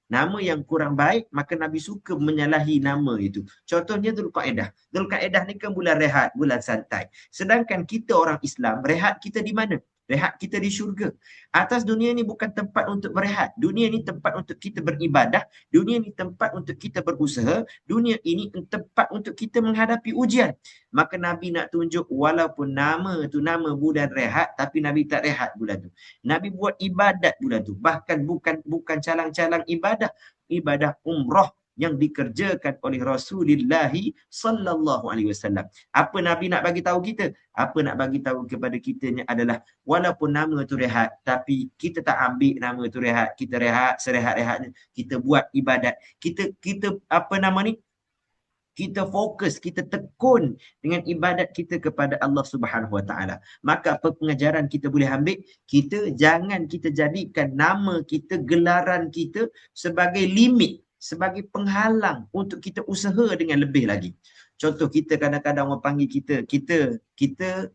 Nama yang kurang baik, maka Nabi suka menyalahi nama itu. Contohnya Dzulqa'dah. Dzulqa'dah ni kan bulan rehat, bulan santai. Sedangkan kita orang Islam, rehat kita di mana? Rehat kita di syurga. Atas dunia ni bukan tempat untuk berehat. Dunia ni tempat untuk kita beribadah. Dunia ni tempat untuk kita berusaha. Dunia ini tempat untuk kita menghadapi ujian. Maka Nabi nak tunjuk walaupun nama tu nama bulan rehat, tapi Nabi tak rehat bulan tu. Nabi buat ibadat bulan tu. Bahkan bukan calang-calang ibadah. Ibadah umrah yang dikerjakan oleh Rasulullah sallallahu alaihi wasallam. Apa Nabi nak bagi tahu kita? Apa nak bagi tahu kepada kitanya adalah walaupun nama tu rehat, tapi kita tak ambil nama tu rehat, kita rehat serehat-rehatnya, kita buat ibadat. Kita apa nama ni? Kita fokus, kita tekun dengan ibadat kita kepada Allah Subhanahu Wa Taala. Maka apa pengajaran kita boleh ambil? Jangan kita jadikan nama kita, gelaran kita sebagai limit, sebagai penghalang untuk kita usaha dengan lebih lagi. Contoh, kita kadang-kadang orang panggil kita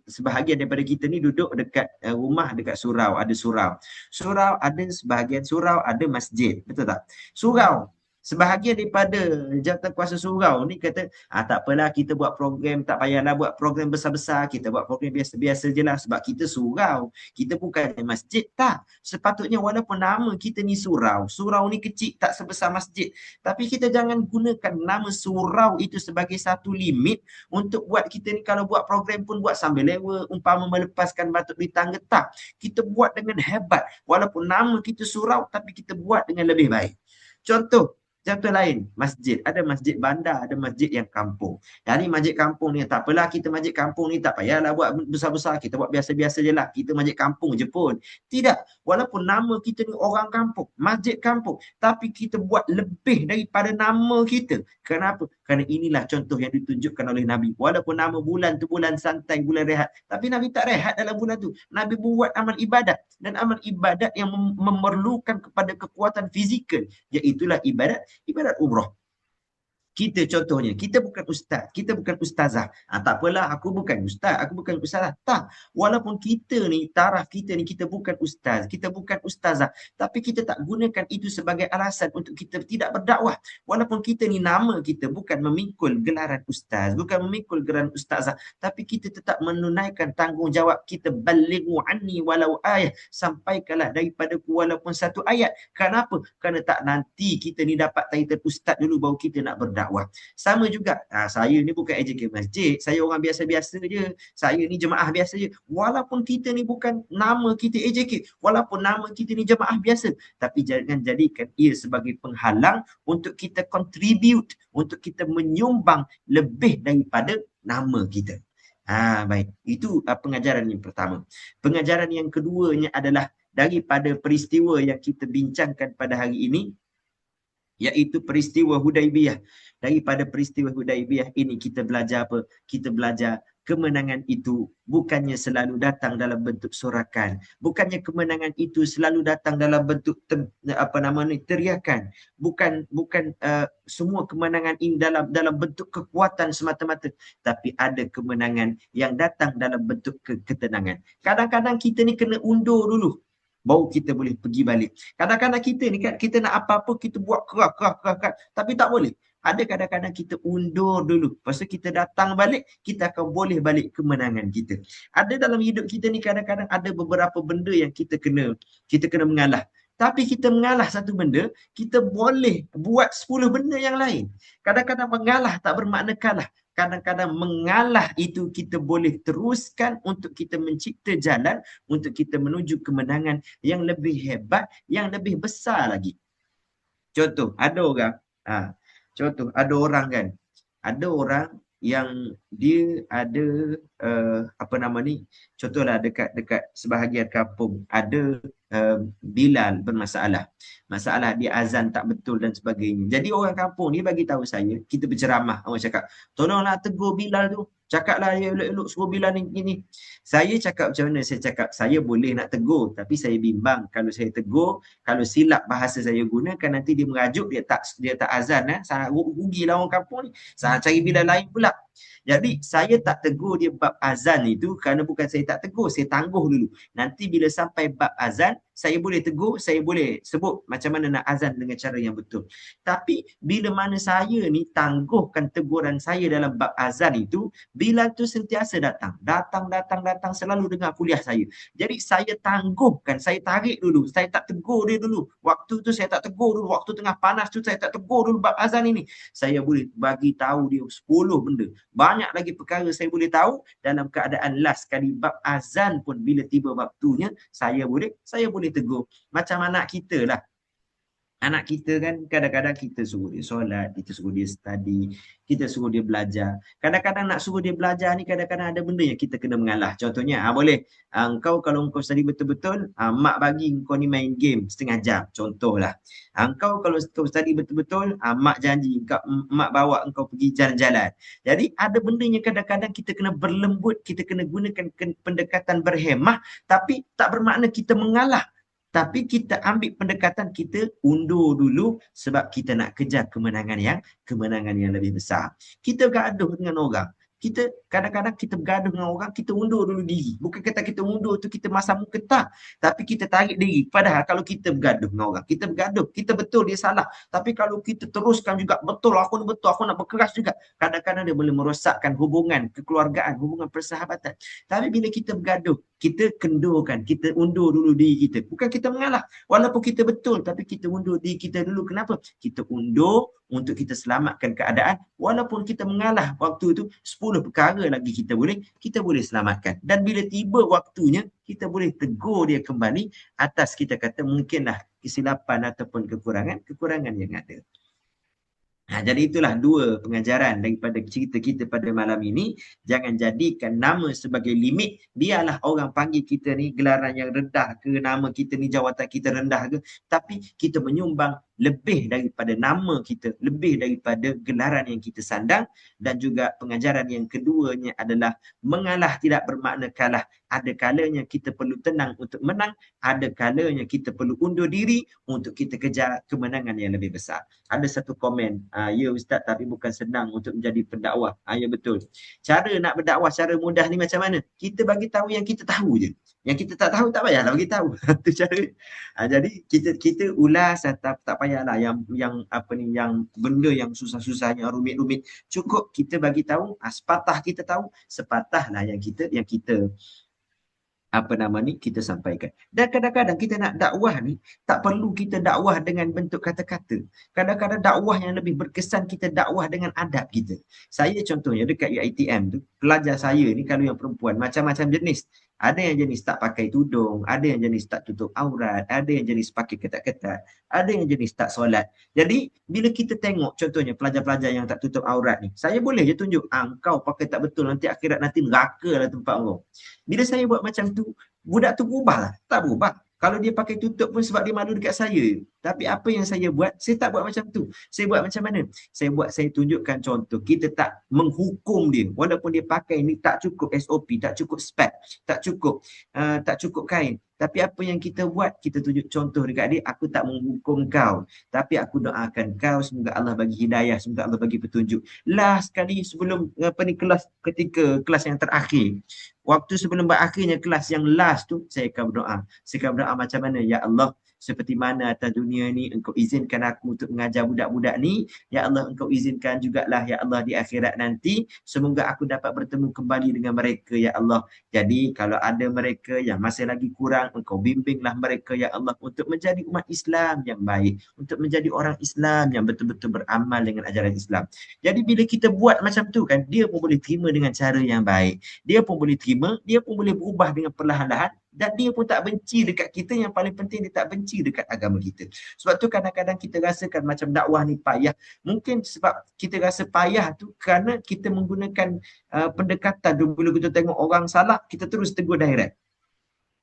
sebahagian daripada kita ni duduk dekat rumah dekat surau, ada surau. Surau ada sebahagian surau ada masjid, betul tak? Surau, sebahagian daripada jawatankuasa surau ni kata, tak apalah kita buat program, tak payahlah buat program besar-besar, kita buat program biasa-biasa je lah sebab kita surau, kita bukan masjid. Tak, sepatutnya walaupun nama kita ni surau ni kecil, tak sebesar masjid, tapi kita jangan gunakan nama surau itu sebagai satu limit untuk buat kita ni kalau buat program pun buat sambil lewa, umpama melepaskan batuk di tangga. Tak, kita buat dengan hebat, walaupun nama kita surau tapi kita buat dengan lebih baik. Contoh lain, masjid. Ada masjid bandar, ada masjid yang kampung. Dari masjid kampung ni, tak apalah kita masjid kampung ni tak payahlah buat besar-besar, kita buat biasa-biasa je lah, kita masjid kampung je pun. Tidak, walaupun nama kita ni orang kampung, masjid kampung, tapi kita buat lebih daripada nama kita. Kenapa? Kerana inilah contoh yang ditunjukkan oleh Nabi. Walaupun nama bulan tu bulan santai, bulan rehat, tapi Nabi tak rehat dalam bulan tu. Nabi buat amal ibadat, dan amal ibadat yang memerlukan kepada kekuatan fizikal, iaitulah ibadat umrah. Kita contohnya, kita bukan ustaz, kita bukan ustazah. Tak apalah, aku bukan ustaz, aku bukan ustazah. Tak, walaupun kita ni, taraf kita ni, kita bukan ustaz, kita bukan ustazah, tapi kita tak gunakan itu sebagai alasan untuk kita tidak berdakwah. Walaupun kita ni nama kita bukan memikul gelaran ustaz, bukan memikul gelaran ustazah, tapi kita tetap menunaikan tanggungjawab kita. Balighu anni walau ayat, sampaikanlah daripadaku walaupun satu ayat. Kenapa? Kerana tak nanti kita ni dapat title ustaz dulu baru kita nak berdakwah. Sama juga, saya ni bukan AJK masjid, saya orang biasa-biasa je, saya ni jemaah biasa je. Walaupun kita ni bukan nama kita AJK, walaupun nama kita ni jemaah biasa, tapi jangan jadikan ia sebagai penghalang untuk kita contribute, untuk kita menyumbang lebih daripada nama kita. Baik, itu pengajaran yang pertama. Pengajaran yang keduanya adalah daripada peristiwa yang kita bincangkan pada hari ini, iaitu peristiwa Hudaibiyah. Daripada peristiwa Hudaibiyah ini kita belajar apa? Kita belajar kemenangan itu bukannya selalu datang dalam bentuk sorakan. Bukannya kemenangan itu selalu datang dalam bentuk teriakan. Bukan semua kemenangan ini dalam bentuk kekuatan semata-mata, tapi ada kemenangan yang datang dalam bentuk ketenangan. Kadang-kadang kita ni kena undur dulu baru kita boleh pergi balik. Kadang-kadang kita ni kan, kita nak apa-apa kita buat kerak, tapi tak boleh. Ada kadang-kadang kita undur dulu, lepas tu kita datang balik, kita akan boleh balik kemenangan kita. Ada dalam hidup kita ni kadang-kadang ada beberapa benda yang kita kena mengalah. Tapi kita mengalah satu benda, kita boleh buat 10 benda yang lain. Kadang-kadang mengalah tak bermakna kalah. Kadang-kadang mengalah itu kita boleh teruskan untuk kita mencipta jalan untuk kita menuju kemenangan yang lebih hebat, yang lebih besar lagi. Contoh, ada orang kan, ada orang yang dia ada contohlah dekat sebahagian kampung ada Bilal bermasalah. Masalah dia azan tak betul dan sebagainya. Jadi orang kampung ni bagi tahu saya, kita berceramah, orang cakap, tolonglah tegur Bilal tu. Cakaplah dia elok-elok suruh Bilal ni gini. Saya cakap macam mana? Saya cakap saya boleh nak tegur, tapi saya bimbang kalau saya tegur, kalau silap bahasa saya gunakan nanti dia merajuk dia tak azan, sangat rugilah orang kampung ni. Sangat cari Bilal lain pula. Jadi saya tak tegur dia bab azan itu kerana bukan saya tak tegur, saya tangguh dulu. Nanti bila sampai bab azan, saya boleh tegur, saya boleh sebut macam mana nak azan dengan cara yang betul. Tapi bila mana saya ni tangguhkan teguran saya dalam bab azan itu, Bilal tu sentiasa datang selalu dengar kuliah saya. Jadi saya tangguhkan, saya tarik dulu, saya tak tegur dia dulu. Waktu tu saya tak tegur dulu, waktu tengah panas tu saya tak tegur dulu bab azan ini. Saya boleh bagi tahu dia 10 benda. Banyak lagi perkara saya boleh tahu dalam keadaan last sekali bab azan pun bila tiba waktunya saya boleh tegur. Macam anak kita lah. Anak kita kan kadang-kadang kita suruh dia solat, kita suruh dia study, kita suruh dia belajar. Kadang-kadang nak suruh dia belajar ni kadang-kadang ada benda yang kita kena mengalah. Contohnya, boleh engkau kalau engkau study betul-betul, mak bagi engkau ni main game setengah jam. Contohlah. Engkau kalau kau study betul-betul, mak janji mak bawa engkau pergi jalan-jalan. Jadi ada benda yang kadang-kadang kita kena berlembut, kita kena gunakan pendekatan berhemah, tapi tak bermakna kita mengalah. Tapi kita ambil pendekatan, kita undur dulu sebab kita nak kejar kemenangan yang lebih besar. Kita gaduh dengan orang. Kita kadang-kadang kita bergaduh dengan orang, kita undur dulu diri. Bukan kata kita undur tu kita masam muka tak. Tapi kita tarik diri. Padahal kalau kita bergaduh dengan orang, kita bergaduh, kita betul, dia salah. Tapi kalau kita teruskan juga, betul, aku nak berkeras juga. Kadang-kadang dia boleh merosakkan hubungan kekeluargaan, hubungan persahabatan. Tapi bila kita bergaduh, kita kendurkan, kita undur dulu diri kita. Bukan kita mengalah. Walaupun kita betul, tapi kita undur diri kita dulu. Kenapa? Kita undur untuk kita selamatkan keadaan. Walaupun kita mengalah waktu itu, 10 perkara lagi kita boleh selamatkan. Dan bila tiba waktunya, kita boleh tegur dia kembali atas kita kata mungkinlah kesilapan ataupun kekurangan yang ada. Jadi itulah 2 pengajaran daripada cerita kita pada malam ini. Jangan jadikan nama sebagai limit. Biarlah orang panggil kita ni gelaran yang rendah ke, nama kita ni jawatan kita rendah ke, tapi kita menyumbang lebih daripada nama kita, lebih daripada gelaran yang kita sandang. Dan juga pengajaran yang keduanya adalah mengalah tidak bermakna kalah. Ada kalanya kita perlu tenang untuk menang, ada kalanya kita perlu undur diri untuk kita kejar kemenangan yang lebih besar. Ada satu komen, ya Ustaz, tapi bukan senang untuk menjadi pendakwah. Ya betul. Cara nak berdakwah secara mudah ni macam mana? Kita bagi tahu yang kita tahu je. Yang kita tak tahu tak payahlah bagi tahu. Itu cara. Jadi kita ulas, tak payahlah yang benda yang susah-susah, yang rumit-rumit. Cukup kita bagi tahu, sepatah kita tahu, sepatahlah yang kita kita sampaikan. Dan kadang-kadang kita nak dakwah ni tak perlu kita dakwah dengan bentuk kata-kata. Kadang-kadang dakwah yang lebih berkesan kita dakwah dengan adab kita. Saya contohnya dekat UiTM tu, pelajar saya ni kalau yang perempuan macam-macam jenis. Ada yang jenis tak pakai tudung, ada yang jenis tak tutup aurat, ada yang jenis pakai ketat-ketat, ada yang jenis tak solat. Jadi bila kita tengok contohnya pelajar-pelajar yang tak tutup aurat ni, saya boleh je tunjuk, kau pakai tak betul, nanti akhirat nanti neraka lah tempat kau. Bila saya buat macam tu, budak tu berubah lah? Tak berubah. Kalau dia pakai tutup pun sebab dia malu dekat saya. Tapi apa yang saya buat, saya tak buat macam tu. Saya buat macam mana? Saya tunjukkan contoh. Kita tak menghukum dia. Walaupun dia pakai ni tak cukup SOP, tak cukup spek, tak cukup kain. Tapi apa yang kita buat, kita tunjuk contoh dekat dia. Aku tak menghukum kau, tapi aku doakan kau semoga Allah bagi hidayah, semoga Allah bagi petunjuk. Last sekali sebelum kelas yang terakhir, waktu sebelum berakhirnya kelas yang last tu, saya akan berdoa. Saya akan berdoa macam mana? Ya Allah, seperti mana atas dunia ni engkau izinkan aku untuk mengajar budak-budak ni, ya Allah engkau izinkan jugalah ya Allah di akhirat nanti semoga aku dapat bertemu kembali dengan mereka ya Allah. Jadi kalau ada mereka yang masih lagi kurang, engkau bimbinglah mereka ya Allah untuk menjadi umat Islam yang baik, untuk menjadi orang Islam yang betul-betul beramal dengan ajaran Islam. Jadi bila kita buat macam tu kan, dia pun boleh terima dengan cara yang baik, dia pun boleh terima, dia pun boleh berubah dengan perlahan-lahan. Dan dia pun tak benci dekat kita, yang paling penting dia tak benci dekat agama kita. Sebab tu kadang-kadang kita rasakan macam dakwah ni payah. Mungkin sebab kita rasa payah tu kerana kita menggunakan pendekatan tu, bila kita tengok orang salah, kita terus tegur direct.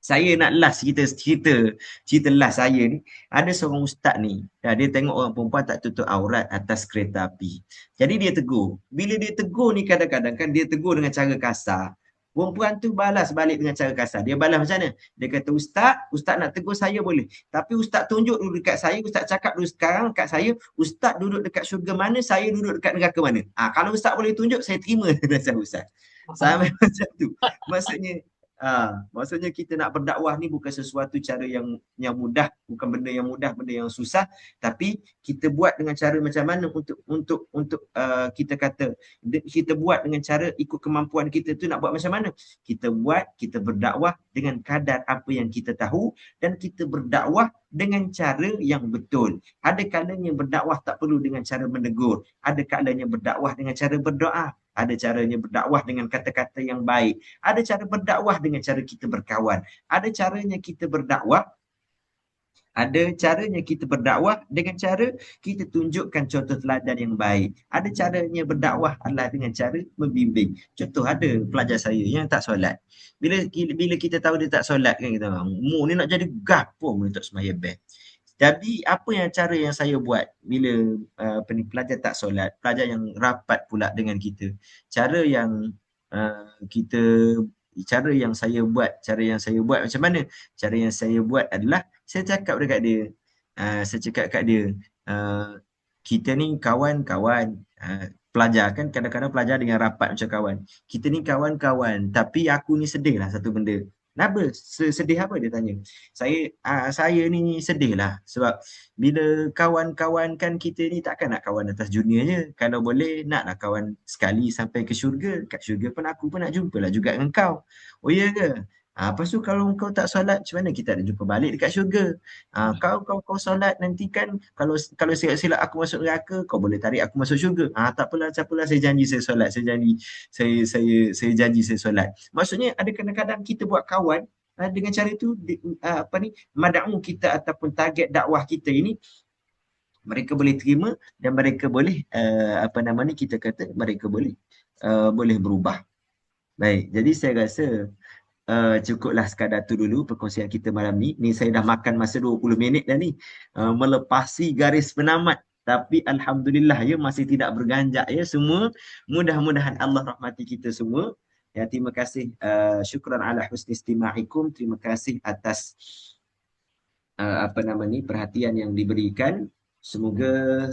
Saya nak last cerita last saya ni. Ada seorang ustaz ni, dia tengok orang perempuan tak tutup aurat atas kereta api. Jadi dia tegur. Bila dia tegur ni, kadang-kadang kan dia tegur dengan cara kasar. Perempuan tu balas balik dengan cara kasar. Dia balas macam mana? Dia kata, ustaz nak tegur saya boleh. Tapi ustaz tunjuk dulu dekat saya, ustaz cakap dulu sekarang kat saya, ustaz duduk dekat syurga mana, saya duduk dekat neraka mana. Kalau ustaz boleh tunjuk, saya terima dengan ustaz. Sampai macam tu. Maksudnya kita nak berdakwah ni bukan sesuatu cara yang mudah, bukan benda yang mudah, benda yang susah, tapi kita buat dengan cara macam mana untuk kita kata kita buat dengan cara ikut kemampuan kita tu nak buat macam mana. Kita berdakwah dengan kadar apa yang kita tahu, dan kita berdakwah dengan cara yang betul. Ada kalanya berdakwah tak perlu dengan cara menegur, ada kalanya berdakwah dengan cara berdoa, ada caranya berdakwah dengan kata-kata yang baik, ada cara berdakwah dengan cara kita berkawan, ada caranya kita berdakwah dengan cara kita tunjukkan contoh teladan yang baik. Ada caranya berdakwah adalah dengan cara membimbing. Contoh, ada pelajar saya yang tak solat. Bila kita tahu dia tak solat kan, kita mu ni nak jadi gapo ni tak sembahyang best. Jadi apa yang cara yang saya buat bila pelajar tak solat, pelajar yang rapat pula dengan kita, cara yang saya buat macam mana? Cara yang saya buat adalah saya cakap dekat dia, kita ni kawan-kawan. Pelajar kan kadang-kadang pelajar dengan rapat macam kawan. Kita ni kawan-kawan, tapi aku ni sedih lah satu benda. Kenapa? Sedih apa? Dia tanya. Saya ni sedih lah sebab bila kawan-kawan kan kita ni takkan nak kawan atas dunia je. Kalau boleh naklah kawan sekali sampai ke syurga. Kat syurga pun aku pun nak jumpa lah juga dengan kau. Oh iya ke? Lepas tu kalau kau tak solat, macam mana kita nak jumpa balik dekat syurga? Kau solat nanti kan, kalau silap aku masuk neraka, kau boleh tarik aku masuk syurga. Tak apalah, saya janji saya solat. Saya janji saya solat. Maksudnya ada kadang-kadang kita buat kawan dengan cara itu, mad'u kita ataupun target dakwah kita ini mereka boleh terima, dan mereka boleh mereka boleh berubah. Baik, jadi saya rasa cukuplah sekadar tu dulu perkongsian kita malam ni. Ni saya dah makan masa 20 minit dah ni, melepasi garis penamat. Tapi alhamdulillah ya, masih tidak berganjak ya semua. Mudah-mudahan Allah rahmati kita semua. Ya, terima kasih, syukran ala husni istima'ikum. Terima kasih atas perhatian yang diberikan. Semoga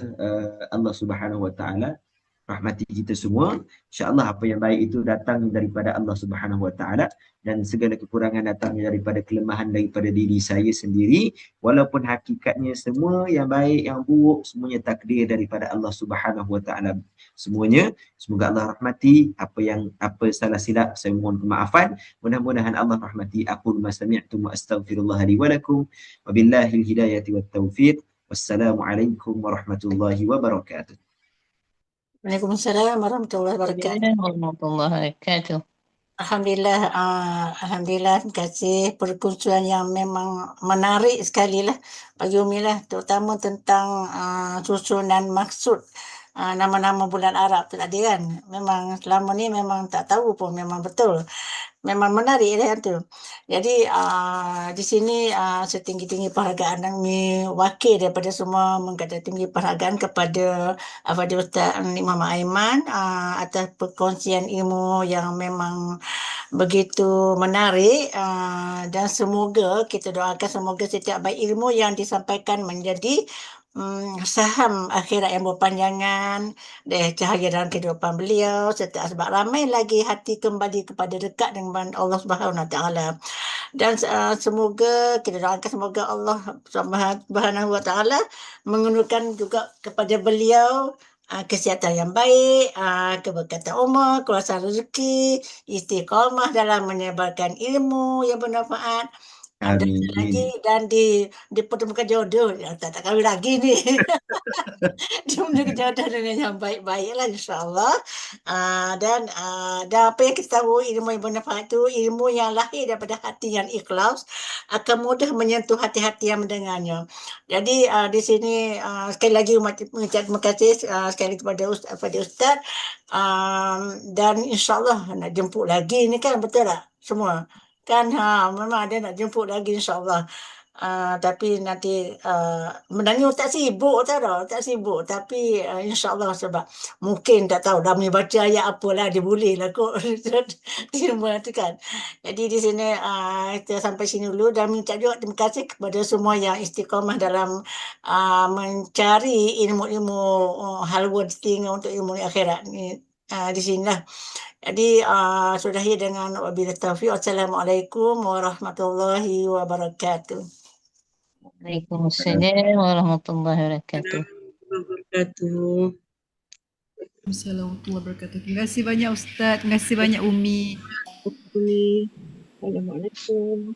Allah Subhanahu wa taala rahmati kita semua. InsyaAllah apa yang baik itu datang daripada Allah Subhanahu wa taala, dan segala kekurangan datang daripada kelemahan daripada diri saya sendiri. Walaupun hakikatnya semua yang baik, yang buruk, semuanya takdir daripada Allah Subhanahu wa taala semuanya. Semoga Allah rahmati. Apa salah silap saya mohon kemaafan. Mudah-mudahan Allah rahmati. Aqul ma sami'tum wa astaghfirullah li wa lakum. Wabillahil hidayati wat taufiq. Wassalamualaikum warahmatullahi wabarakatuh. Waalaikumsalam warahmatullahi wabarakatuh. Warahmatullahi wabarakatuh. Alhamdulillah, terima kasih perkongsian yang memang menarik sekali lah bagi Umi lah, terutama tentang susunan maksud nama-nama bulan Arab tu tadi kan. Memang selama ni memang tak tahu pun, memang betul. Memang menarik dia tu. Jadi di sini setinggi-tinggi penghargaan kami wakil daripada semua mengkata tinggi penghargaan kepada Fadil Ustaz Imam Aiman atas perkongsian ilmu yang memang begitu menarik, dan semoga kita doakan semoga setiap baik ilmu yang disampaikan menjadi saham akhirat yang berpanjangan, cahaya dalam kehidupan beliau, serta sebab ramai lagi hati kembali kepada dekat dengan Allah Subhanahu Wa Taala. Dan semoga kita doakan semoga Allah Subhanahu Wa Taala mengenukan juga kepada beliau kesihatan yang baik, keberkatan umur, keluasan rezeki, istiqamah dalam menyebarkan ilmu yang bermanfaat, Dan Amin. lagi dan dipertemukan jodoh. Ya, tak kahwin lagi ni. Dia jodoh dengan yang baik-baiklah insya-Allah. Dan apa yang kita tahu ilmu yang bermanfaat itu ilmu yang lahir daripada hati yang ikhlas akan mudah menyentuh hati-hati yang mendengarnya. Jadi di sini sekali lagi mengucap terima kasih sekali kepada Ustaz. Dan insya-Allah nak jemput lagi ni kan, betul tak semua? Kan memang ada nak jemput lagi insya-Allah. Tapi nanti menanya tak sibuk tak sibuk, tapi insya-Allah sebab mungkin tak tahu dah baca ayat apalah dia bolehlah kot terima tu kan. Jadi di sini kita sampai sini dulu dan minta juga terima kasih kepada semua yang istiqamah dalam mencari ilmu-ilmu halwa untuk ilmu akhirat ni. Di sinilah. Jadi sudahi dengan wabillahi taufiq. Wassalamualaikum warahmatullahi wabarakatuh. Waalaikumsalam warahmatullahi wabarakatuh. Wabarakatuh. Assalamualaikum warahmatullahi wabarakatuh. Terima kasih banyak Ustaz. Terima kasih banyak Umi. Assalamualaikum.